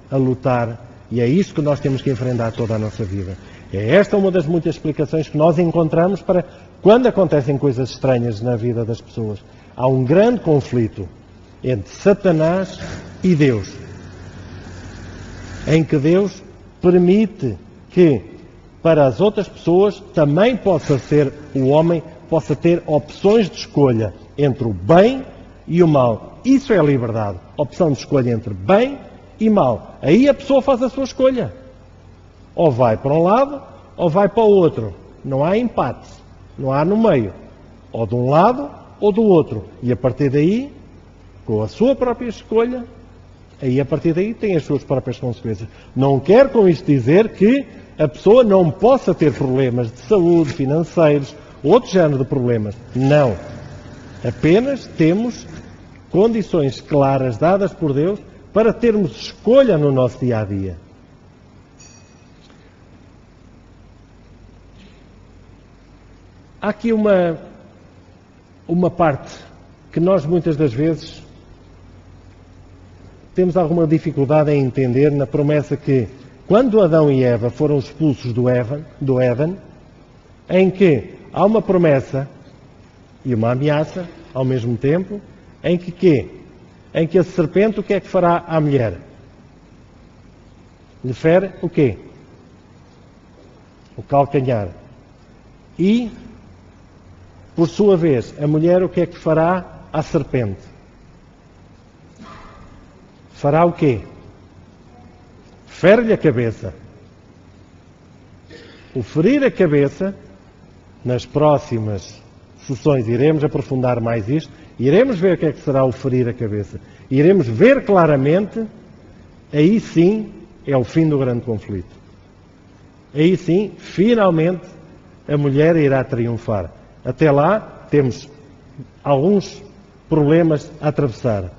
a lutar, e é isso que nós temos que enfrentar toda a nossa vida. É esta uma das muitas explicações que nós encontramos para quando acontecem coisas estranhas na vida das pessoas. Há um grande conflito entre Satanás e Deus, em que Deus permite que para as outras pessoas também possa ser, o homem possa ter opções de escolha entre o bem e o mal. Isso é a liberdade. Opção de escolha entre bem e mal. Aí a pessoa faz a sua escolha. Ou vai para um lado, ou vai para o outro. Não há empate. Não há no meio. Ou de um lado, ou do outro. E a partir daí, com a sua própria escolha, aí a partir daí tem as suas próprias consequências. Não quero com isto dizer que a pessoa não possa ter problemas de saúde, financeiros, outro género de problemas. Não. Apenas temos condições claras dadas por Deus para termos escolha no nosso dia-a-dia. Há aqui uma parte que nós muitas das vezes temos alguma dificuldade em entender na promessa que, quando Adão e Eva foram expulsos do Éden, em que há uma promessa e uma ameaça ao mesmo tempo, em que a serpente o que é que fará à mulher? Lhe fere o quê? O calcanhar. E, por sua vez, a mulher o que é que fará à serpente? Fará o quê? Fere-lhe a cabeça. O ferir a cabeça, nas próximas sessões iremos aprofundar mais isto, iremos ver o que é que será o ferir a cabeça. Iremos ver claramente, aí sim é o fim do grande conflito. Aí sim, finalmente, a mulher irá triunfar. Até lá, temos alguns problemas a atravessar.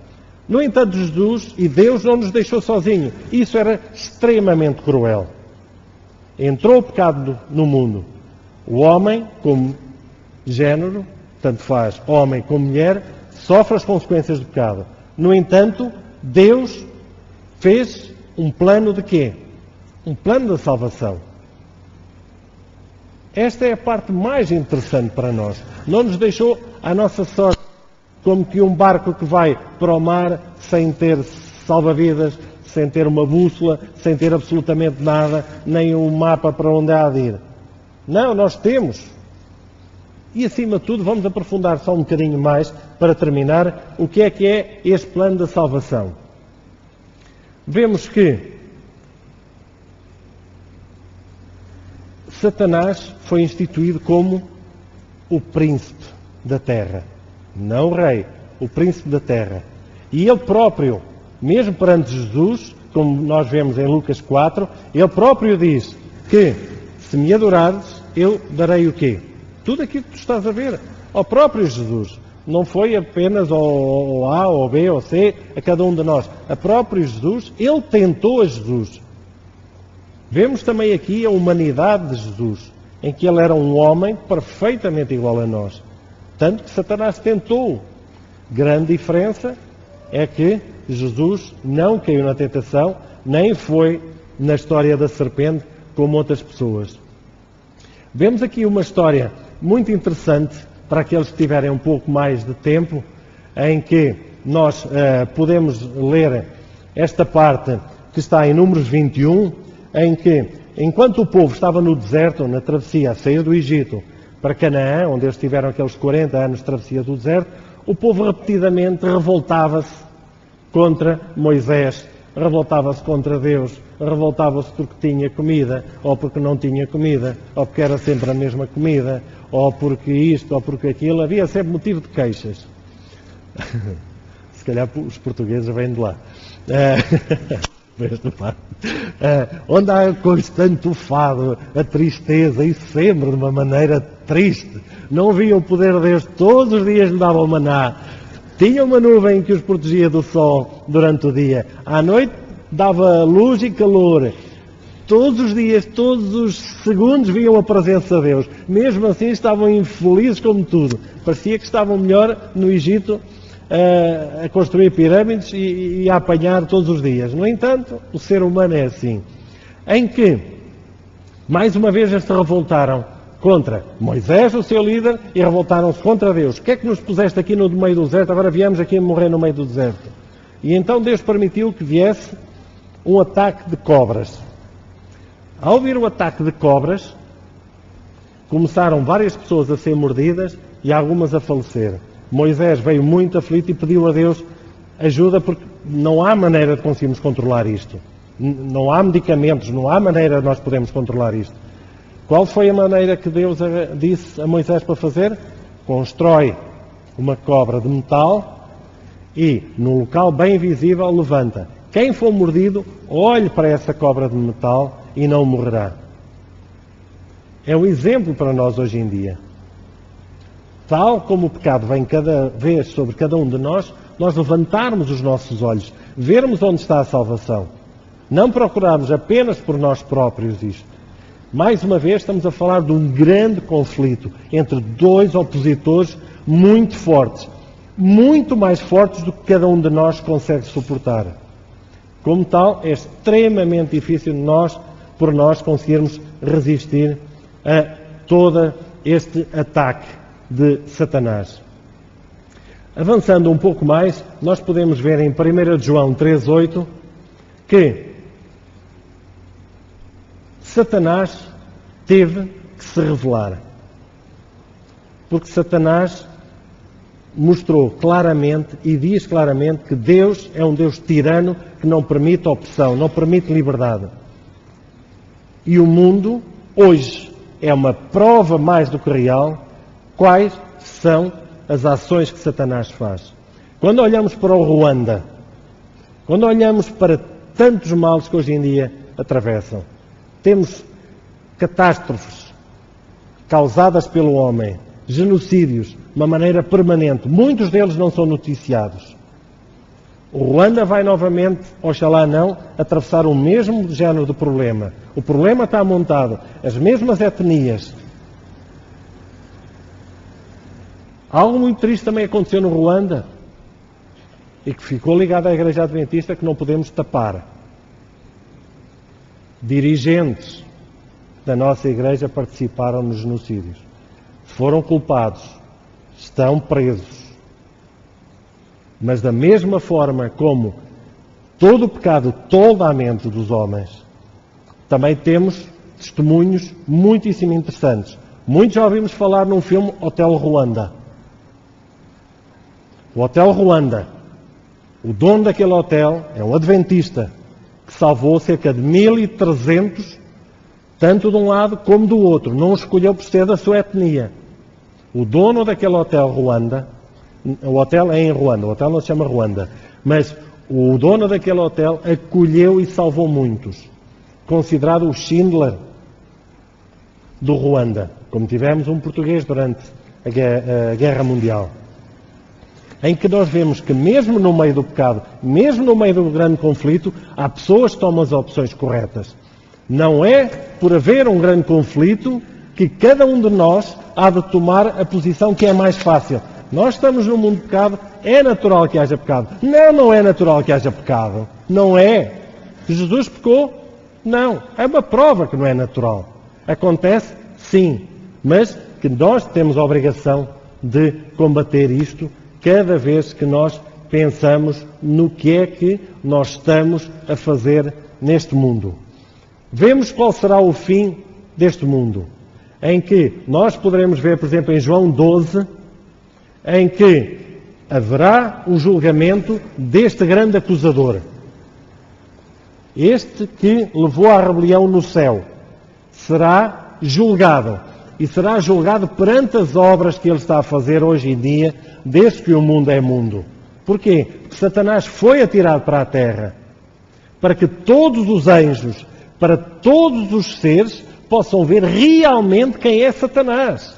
No entanto, Jesus e Deus não nos deixou sozinhos. Isso era extremamente cruel. Entrou o pecado no mundo. O homem, como género, tanto faz homem como mulher, sofre as consequências do pecado. No entanto, Deus fez um plano de quê? Um plano da salvação. Esta é a parte mais interessante para nós. Não nos deixou à nossa sorte, como que um barco que vai para o mar sem ter salva-vidas, sem ter uma bússola, sem ter absolutamente nada, nem um mapa para onde há de ir. Não, nós temos. E acima de tudo, vamos aprofundar só um bocadinho mais, para terminar, o que é este plano da salvação. Vemos que Satanás foi instituído como o príncipe da terra. Não o rei, o príncipe da terra. E ele próprio, mesmo perante Jesus, como nós vemos em Lucas 4, ele próprio diz que, se me adorares, eu darei o quê? Tudo aquilo que tu estás a ver. Ao próprio Jesus. Não foi apenas ao A, ou B, ou C, a cada um de nós. A próprio Jesus, ele tentou a Jesus. Vemos também aqui a humanidade de Jesus, em que ele era um homem perfeitamente igual a nós. Tanto que Satanás tentou. Grande diferença é que Jesus não caiu na tentação, nem foi na história da serpente, como outras pessoas. Vemos aqui uma história muito interessante para aqueles que tiverem um pouco mais de tempo, em que nós podemos ler esta parte que está em Números 21, em que, enquanto o povo estava no deserto, na travessia, a sair do Egito para Canaã, onde eles tiveram aqueles 40 anos de travessia do deserto, o povo repetidamente revoltava-se contra Moisés revoltava-se contra Deus, revoltava-se porque tinha comida, ou porque não tinha comida, ou porque era sempre a mesma comida, ou porque isto, ou porque aquilo. Havia sempre motivo de queixas. Se calhar os portugueses vêm de lá. Onde há constante o fado, a tristeza, e sempre de uma maneira triste. Não viam o poder de Deus, todos os dias lhe davam maná. Tinha uma nuvem que os protegia do sol durante o dia. À noite dava luz e calor. Todos os dias, todos os segundos viam a presença de Deus. Mesmo assim estavam infelizes como tudo. Parecia que estavam melhor no Egito a construir pirâmides e a apanhar todos os dias. No entanto, o ser humano é assim. Em que, mais uma vez, eles se revoltaram contra Moisés, o seu líder, e revoltaram-se contra Deus. O que é que nos puseste aqui no meio do deserto? Agora viemos aqui morrer no meio do deserto. E então Deus permitiu que viesse um ataque de cobras. Ao vir o ataque de cobras, começaram várias pessoas a ser mordidas e algumas a falecer. Moisés veio muito aflito e pediu a Deus ajuda, porque não há maneira de conseguirmos controlar isto. Não há medicamentos, não há maneira de nós podermos controlar isto. Qual foi a maneira que Deus disse a Moisés para fazer? Constrói uma cobra de metal e, num local bem visível, levanta. Quem for mordido, olhe para essa cobra de metal e não morrerá. É um exemplo para nós hoje em dia. Tal como o pecado vem cada vez sobre cada um de nós levantarmos os nossos olhos, vermos onde está a salvação. Não procurarmos apenas por nós próprios isto. Mais uma vez estamos a falar de um grande conflito entre dois opositores muito fortes. Muito mais fortes do que cada um de nós consegue suportar. Como tal, é extremamente difícil por nós conseguirmos resistir a todo este ataque de Satanás. Avançando um pouco mais, nós podemos ver em 1 João 3,8 que Satanás teve que se revelar. Porque Satanás mostrou claramente e diz claramente que Deus é um Deus tirano que não permite opção, não permite liberdade. E o mundo, hoje, é uma prova mais do que real quais são as ações que Satanás faz. Quando olhamos para o Ruanda, quando olhamos para tantos males que hoje em dia atravessam, temos catástrofes causadas pelo homem, genocídios, de uma maneira permanente. Muitos deles não são noticiados. O Ruanda vai novamente, oxalá não, atravessar o mesmo género de problema. O problema está montado, as mesmas etnias. Algo muito triste também aconteceu no Ruanda e que ficou ligado à Igreja Adventista, que não podemos tapar. Dirigentes da nossa Igreja participaram nos genocídios. Foram culpados. Estão presos. Mas da mesma forma como todo o pecado tolda a mente dos homens, também temos testemunhos muitíssimo interessantes. Muitos já ouvimos falar num filme, Hotel Ruanda. O Hotel Ruanda, o dono daquele hotel é um adventista que salvou cerca de 1.300, tanto de um lado como do outro. Não escolheu por ser da sua etnia. O dono daquele Hotel Ruanda, o hotel é em Ruanda, o hotel não se chama Ruanda, mas o dono daquele hotel acolheu e salvou muitos. Considerado o Schindler do Ruanda, como tivemos um português durante a Guerra Mundial. Em que nós vemos que mesmo no meio do pecado, mesmo no meio do grande conflito, há pessoas que tomam as opções corretas. Não é por haver um grande conflito que cada um de nós há de tomar a posição que é mais fácil. Nós estamos num mundo de pecado, é natural que haja pecado. Não, não é natural que haja pecado. Não é. Jesus pecou? Não. É uma prova que não é natural. Acontece? Sim. Mas que nós temos a obrigação de combater isto cada vez que nós pensamos no que é que nós estamos a fazer neste mundo. Vemos qual será o fim deste mundo, em que nós poderemos ver, por exemplo, em João 12, em que haverá um julgamento deste grande acusador. este que levou à rebelião no céu, será julgado. E será julgado perante as obras que ele está a fazer hoje em dia, desde que o mundo é mundo. Porquê? Porque Satanás foi atirado para a terra, para que todos os anjos, para todos os seres, possam ver realmente quem é Satanás.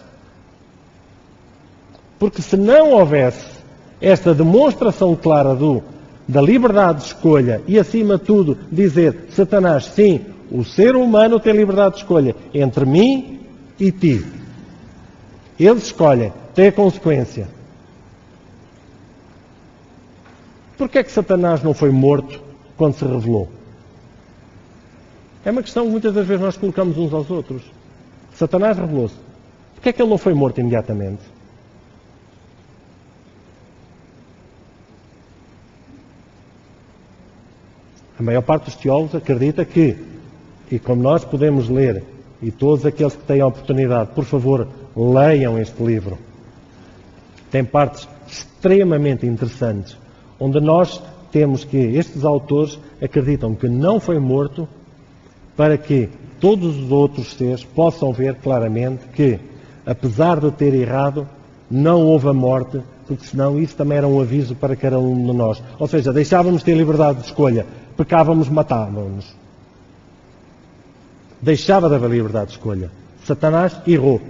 Porque se não houvesse esta demonstração clara da liberdade de escolha e, acima de tudo, dizer, Satanás, sim, o ser humano tem liberdade de escolha entre mim e ti. Eles escolhem, tem a consequência. Porquê é que Satanás não foi morto quando se revelou? É uma questão que muitas das vezes nós colocamos uns aos outros. Satanás revelou-se. Porquê é que ele não foi morto imediatamente? A maior parte dos teólogos acredita que, e como nós podemos ler, e todos aqueles que têm a oportunidade, por favor, leiam este livro. Tem partes extremamente interessantes, onde nós temos que estes autores acreditam que não foi morto para que todos os outros seres possam ver claramente que, apesar de ter errado, não houve a morte, porque senão isso também era um aviso para cada um de nós. Ou seja, deixávamos de ter liberdade de escolha, pecávamos, matávamos. Deixava de haver liberdade de escolha. Satanás errou,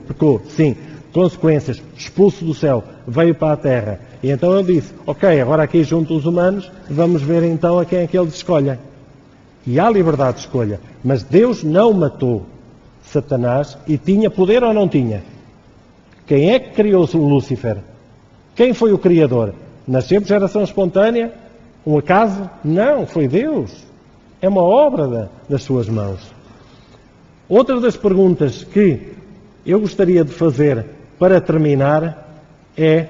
pecou, sim. Consequências, expulso do céu, veio para a terra. E então ele disse, ok, agora aqui junto os humanos, vamos ver então a quem é que eles escolhem. E há liberdade de escolha. Mas Deus não matou Satanás e tinha poder ou não tinha? Quem é que criou o Lúcifer? Quem foi o Criador? Nasceu por geração espontânea? Um acaso? Não, foi Deus. É uma obra das suas mãos. Outra das perguntas que eu gostaria de fazer para terminar é: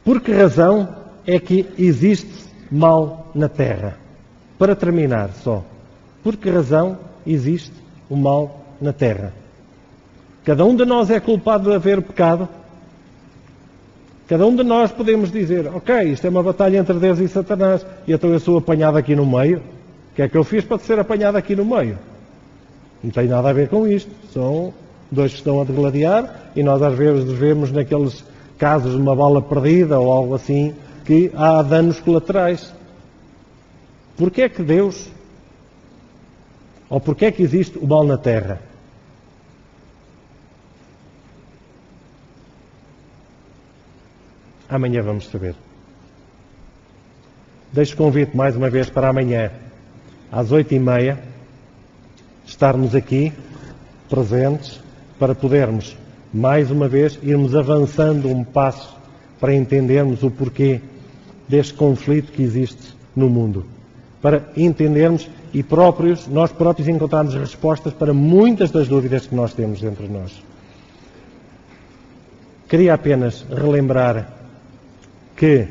por que razão é que existe mal na Terra? Para terminar só, por que razão existe o mal na Terra? Cada um de nós é culpado de haver pecado? Cada um de nós podemos dizer, ok, isto é uma batalha entre Deus e Satanás, e então eu sou apanhado aqui no meio. O que é que eu fiz para ser apanhado aqui no meio? Não tem nada a ver com isto. São dois que estão a degladiar e nós às vezes vemos naqueles casos de uma bala perdida ou algo assim que há danos colaterais. Porquê é que Deus, ou porquê é que existe o mal na Terra? Amanhã vamos saber. Deixo o convite mais uma vez para amanhã, às 8h30, estarmos aqui, presentes, para podermos, mais uma vez, irmos avançando um passo para entendermos o porquê deste conflito que existe no mundo. Para entendermos e nós próprios encontrarmos respostas para muitas das dúvidas que nós temos entre nós. Queria apenas relembrar que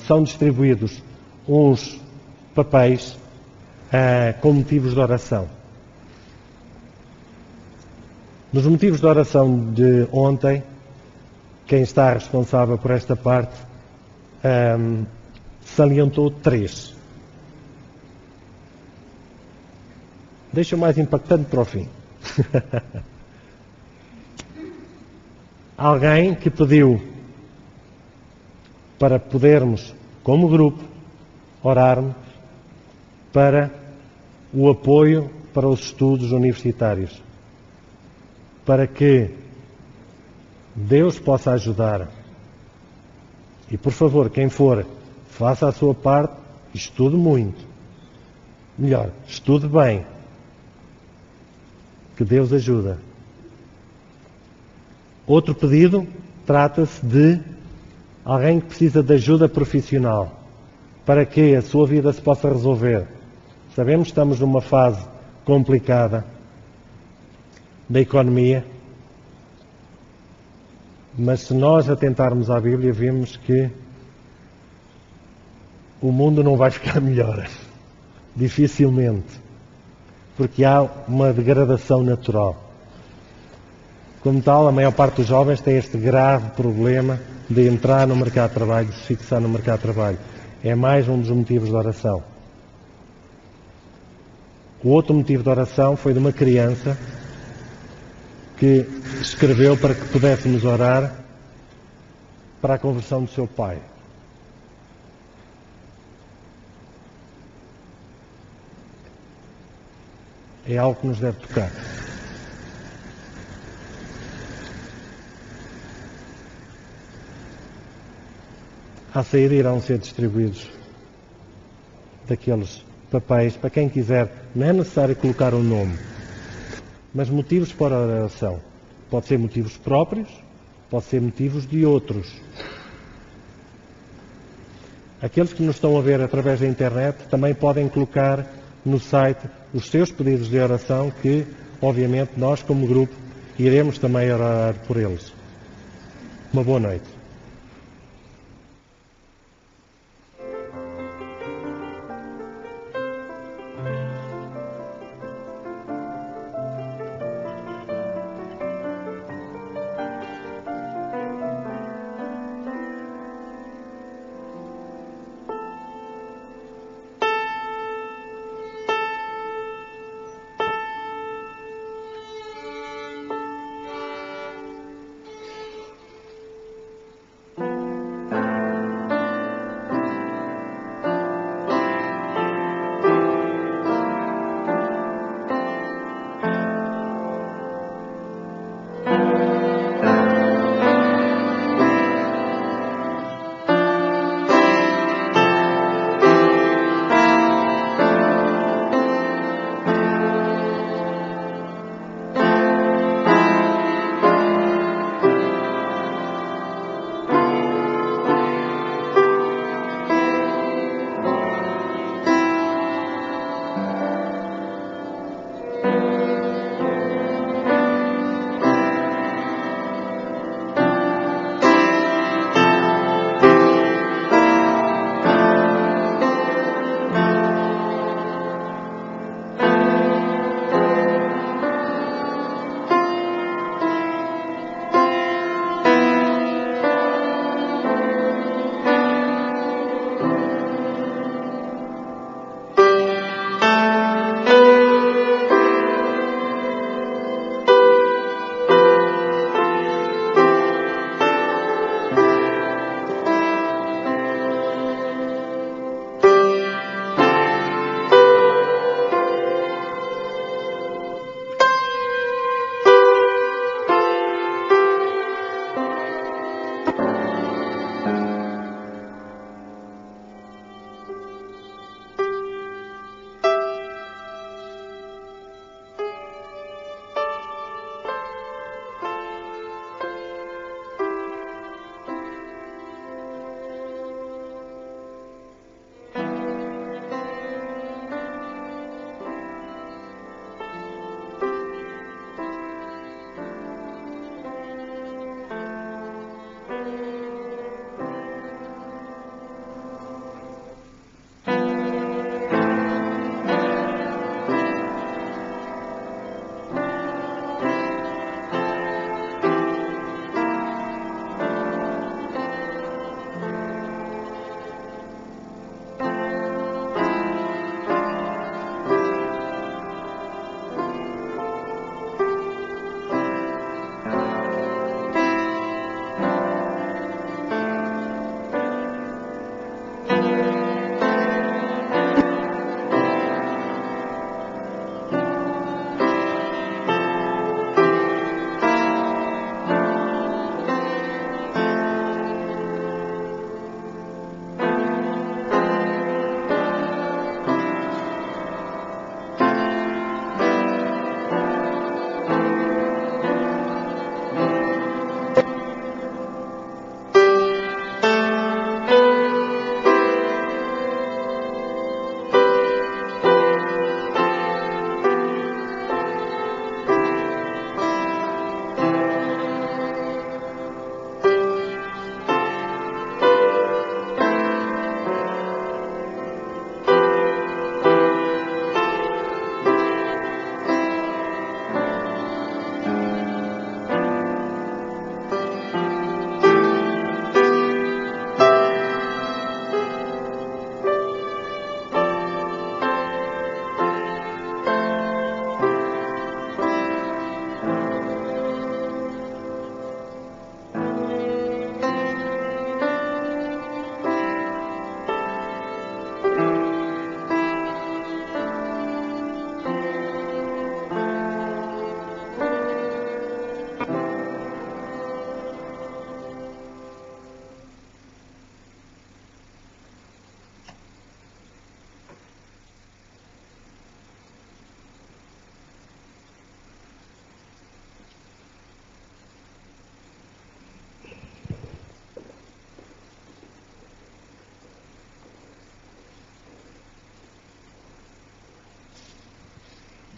são distribuídos uns papéis com motivos de oração. Nos motivos de oração de ontem, quem está responsável por esta parte salientou 3. Deixa o mais impactante para o fim. Alguém que pediu para podermos, como grupo, orarmos para o apoio para os estudos universitários, para que Deus possa ajudar. E, por favor, quem for, faça a sua parte, estude muito. Melhor, estude bem. Que Deus ajuda. Outro pedido trata-se de alguém que precisa de ajuda profissional para que a sua vida se possa resolver. Sabemos que estamos numa fase complicada da economia, mas se nós atentarmos à Bíblia, vemos que o mundo não vai ficar melhor. Dificilmente. Porque há uma degradação natural. Como tal, a maior parte dos jovens tem este grave problema de entrar no mercado de trabalho, de se fixar no mercado de trabalho. é mais um dos motivos de oração. O outro motivo de oração foi de uma criança que escreveu para que pudéssemos orar para a conversão do seu pai. É algo que nos deve tocar. À saída irão ser distribuídos daqueles papéis para quem quiser. Não é necessário colocar um nome, mas motivos para a oração. Pode ser motivos próprios, pode ser motivos de outros. Aqueles que nos estão a ver através da internet também podem colocar no site os seus pedidos de oração, que obviamente nós como grupo iremos também orar por eles. Uma boa noite.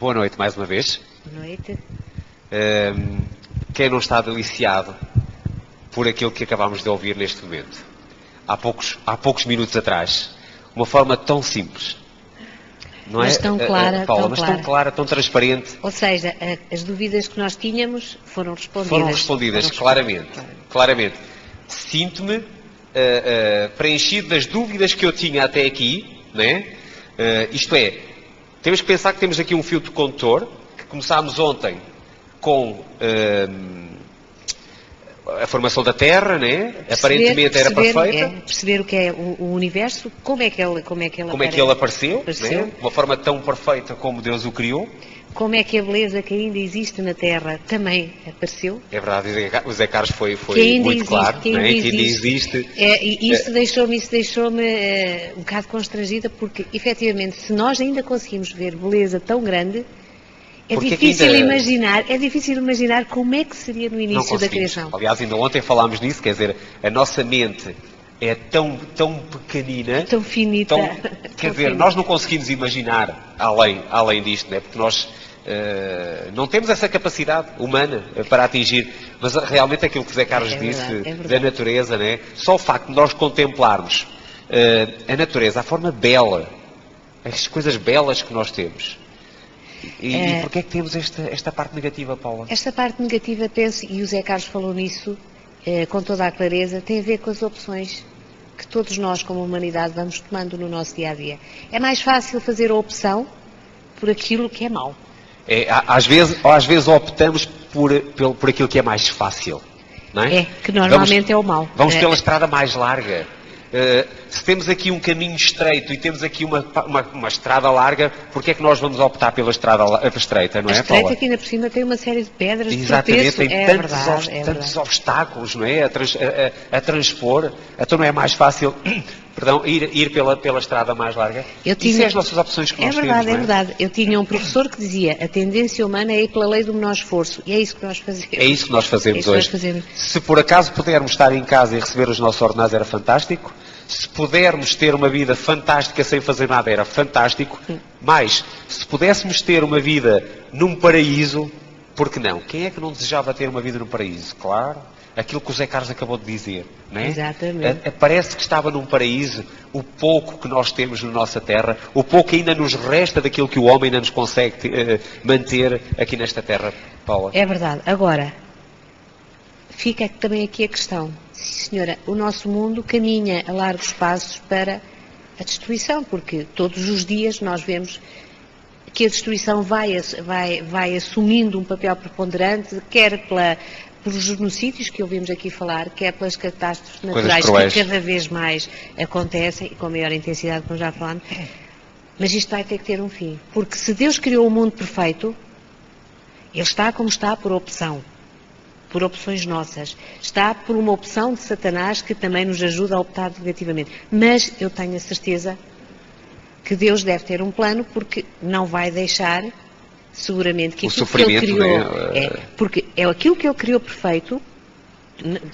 Boa noite mais uma vez. Boa noite. Quem não está deliciado por aquilo que acabámos de ouvir neste momento? Há poucos minutos atrás. Uma forma tão simples. Não Mas é? tão clara, Paula, tão mas clara. tão clara, tão transparente. Ou seja, as dúvidas que nós tínhamos foram respondidas. Foram respondidas, claramente. Sinto-me preenchido das dúvidas que eu tinha até aqui, né? Isto é, temos que pensar que temos aqui um fio de condutor, que começámos ontem com a formação da Terra, né? Aparentemente era perfeita. Perceber o que é o universo, como é que ele apareceu. Né? De uma forma tão perfeita como Deus o criou. Como é que a beleza que ainda existe na Terra também apareceu? É verdade, o Zé Carlos foi muito claro, que ainda existe. E isso deixou-me um bocado constrangida, porque, efetivamente, se nós ainda conseguimos ver beleza tão grande, é difícil imaginar como é que seria no início da criação. Aliás, ainda ontem falámos nisso, quer dizer, a nossa mente é tão pequenina, tão finita. Quer dizer, nós não conseguimos imaginar além disto, né? Porque nós não temos essa capacidade humana para atingir. Mas realmente aquilo que Zé Carlos disse da natureza, né? Só o facto de nós contemplarmos a natureza, a forma bela, as coisas belas que nós temos. E porquê é que temos esta parte negativa, Paula? Esta parte negativa, penso, e o Zé Carlos falou nisso com toda a clareza, tem a ver com as opções que todos nós, como humanidade, vamos tomando no nosso dia-a-dia. É mais fácil fazer a opção por aquilo que é mau. Às vezes optamos por aquilo que é mais fácil, não é? Que normalmente é o mau. Vamos pela estrada mais larga. Se temos aqui um caminho estreito e temos aqui uma estrada larga, porque é que nós vamos optar pela estrada estreita, não é, Paula? A estreita que ainda por cima tem uma série de pedras. Exatamente, tem tantos obstáculos, não é? A transpor. Então não é mais fácil, ir pela estrada mais larga? Isso é as nossas opções que nós temos, não é? É verdade. Eu tinha um professor que dizia: a tendência humana é ir pela lei do menor esforço. E é isso que nós fazemos. É isso que nós fazemos hoje. Se por acaso pudermos estar em casa e receber os nossos ordenados, era fantástico. Se pudermos ter uma vida fantástica sem fazer nada, era fantástico. Mas, se pudéssemos ter uma vida num paraíso, por que não? Quem é que não desejava ter uma vida num paraíso? Claro, aquilo que o Zé Carlos acabou de dizer, não é? Exatamente. Parece que estava num paraíso o pouco que nós temos na nossa terra, o pouco que ainda nos resta daquilo que o homem ainda nos consegue manter aqui nesta terra, Paula. É verdade. Agora, fica também aqui a questão. Sim, senhora, o nosso mundo caminha a largos passos para a destruição, porque todos os dias nós vemos que a destruição vai assumindo um papel preponderante, quer pelos genocídios que ouvimos aqui falar, quer pelas catástrofes naturais que cada vez mais acontecem, e com maior intensidade, como já falamos. Mas isto vai ter que ter um fim, porque se Deus criou o mundo perfeito, ele está como está por opção. Por opções nossas. Está por uma opção de Satanás que também nos ajuda a optar negativamente. Mas eu tenho a certeza que Deus deve ter um plano, porque não vai deixar, seguramente, que aquilo que Ele criou... porque é aquilo que Ele criou perfeito,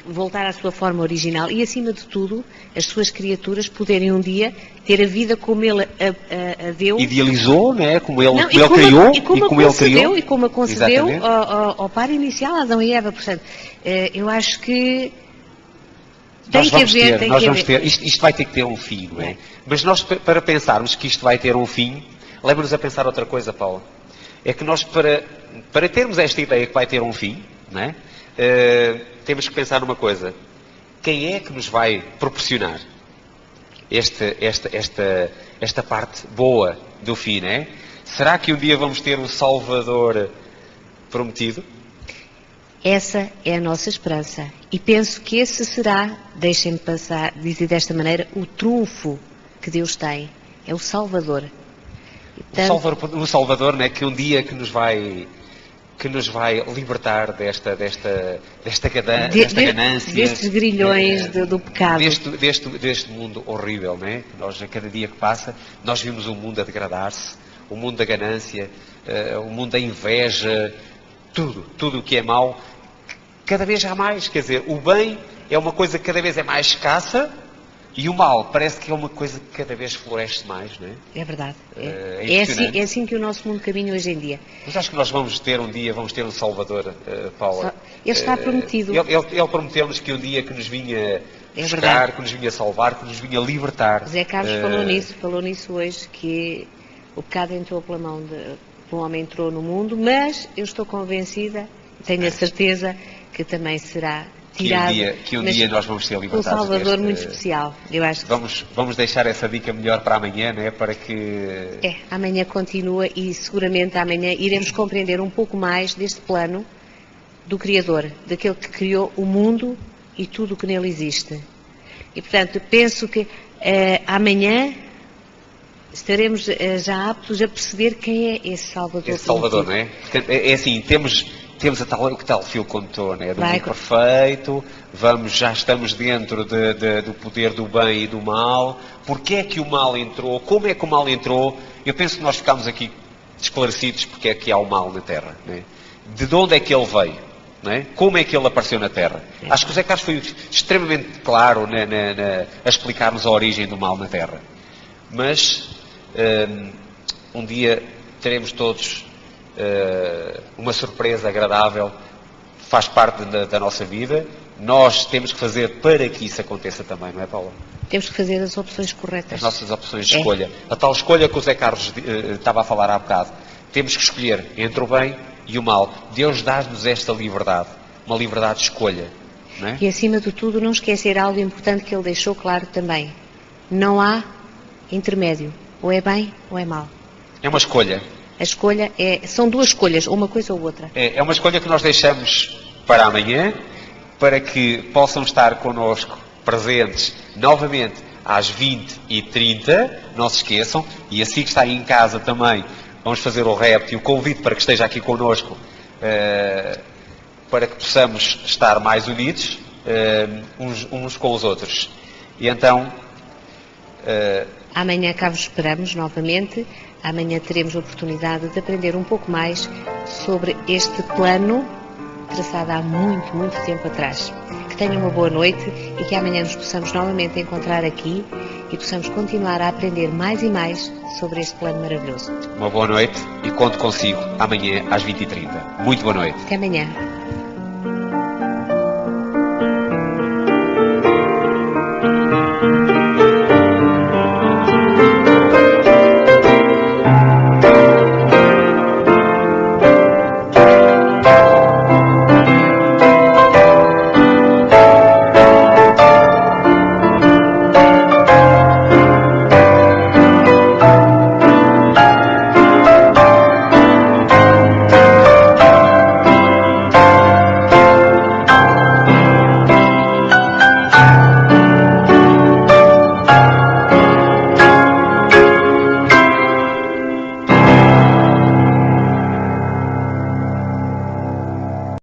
voltar à sua forma original e, acima de tudo, as suas criaturas poderem um dia ter a vida como Ele a deu. Idealizou, né? Como Ele criou e como Ele criou. E como a concedeu ao par inicial, Adão e Eva. Portanto, eu acho que tem que haver. Isto vai ter que ter um fim, não é? Mas nós, para pensarmos que isto vai ter um fim, leva-nos a pensar outra coisa, Paula. É que nós, para termos esta ideia que vai ter um fim, não é? Temos que pensar numa coisa: quem é que nos vai proporcionar esta parte boa do fim, não é? Será que um dia vamos ter um Salvador prometido? Essa é a nossa esperança. E penso que esse será, deixem-me dizer desta maneira, o trunfo que Deus tem. É o Salvador. Portanto, o Salvador, né, que um dia que nos vai libertar desta ganância, destes grilhões do pecado, deste mundo horrível, né? Nós, a cada dia que passa, nós vimos o mundo a degradar-se, o mundo da ganância, o mundo da inveja, tudo o que é mau, cada vez há mais. Quer dizer, o bem é uma coisa que cada vez é mais escassa E o mal parece que é uma coisa que cada vez floresce mais, não é? É verdade. É assim que o nosso mundo caminha hoje em dia. Mas acho que nós vamos ter um dia, vamos ter um Salvador, Paula. Ele está prometido. Ele prometeu-nos que um dia que nos vinha buscar, que nos vinha salvar, que nos vinha libertar. Zé Carlos falou nisso hoje, que o pecado entrou pela mão o homem entrou no mundo, mas eu estou convencida, tenho a certeza que também será tirado. Que um dia nós vamos ser libertados. Um Salvador muito especial. Eu acho que vamos deixar essa dica melhor para amanhã, não é? Para que... amanhã continua e seguramente amanhã iremos compreender um pouco mais deste plano do Criador, daquele que criou o mundo e tudo o que nele existe. E, portanto, penso que amanhã estaremos já aptos a perceber quem é esse Salvador. Esse Salvador, não é? É assim, temos o que tal Phil contou, né? Do mundo perfeito, já estamos dentro do poder do bem e do mal. Porquê é que o mal entrou? Como é que o mal entrou? Eu penso que nós ficámos aqui esclarecidos porque é que há o mal na Terra, né? De onde é que ele veio? Não é? Como é que ele apareceu na Terra? Acho que o Zé Carlos foi extremamente claro a explicar-nos a origem do mal na Terra. Mas um dia teremos todos uma surpresa agradável, faz parte da nossa vida. Nós temos que fazer para que isso aconteça também, não é, Paula? Temos que fazer as opções corretas. As nossas opções de escolha. A tal escolha que o Zé Carlos estava a falar há bocado. Temos que escolher entre o bem e o mal. Deus dá-nos esta liberdade, uma liberdade de escolha, não é? E acima de tudo não esquecer algo importante que ele deixou claro também. Não há intermédio, ou é bem ou é mal. É uma escolha. A escolha são duas escolhas, ou uma coisa ou outra. É uma escolha que nós deixamos para amanhã, para que possam estar connosco presentes novamente às 20h30, não se esqueçam, e assim que está aí em casa também, vamos fazer o repto e o convite para que esteja aqui connosco, para que possamos estar mais unidos uns com os outros. E então... Amanhã cá vos esperamos novamente. Amanhã teremos a oportunidade de aprender um pouco mais sobre este plano traçado há muito, muito tempo atrás. Que tenham uma boa noite e que amanhã nos possamos novamente encontrar aqui e possamos continuar a aprender mais e mais sobre este plano maravilhoso. Uma boa noite e conto consigo amanhã às 20h30. Muito boa noite. Até amanhã.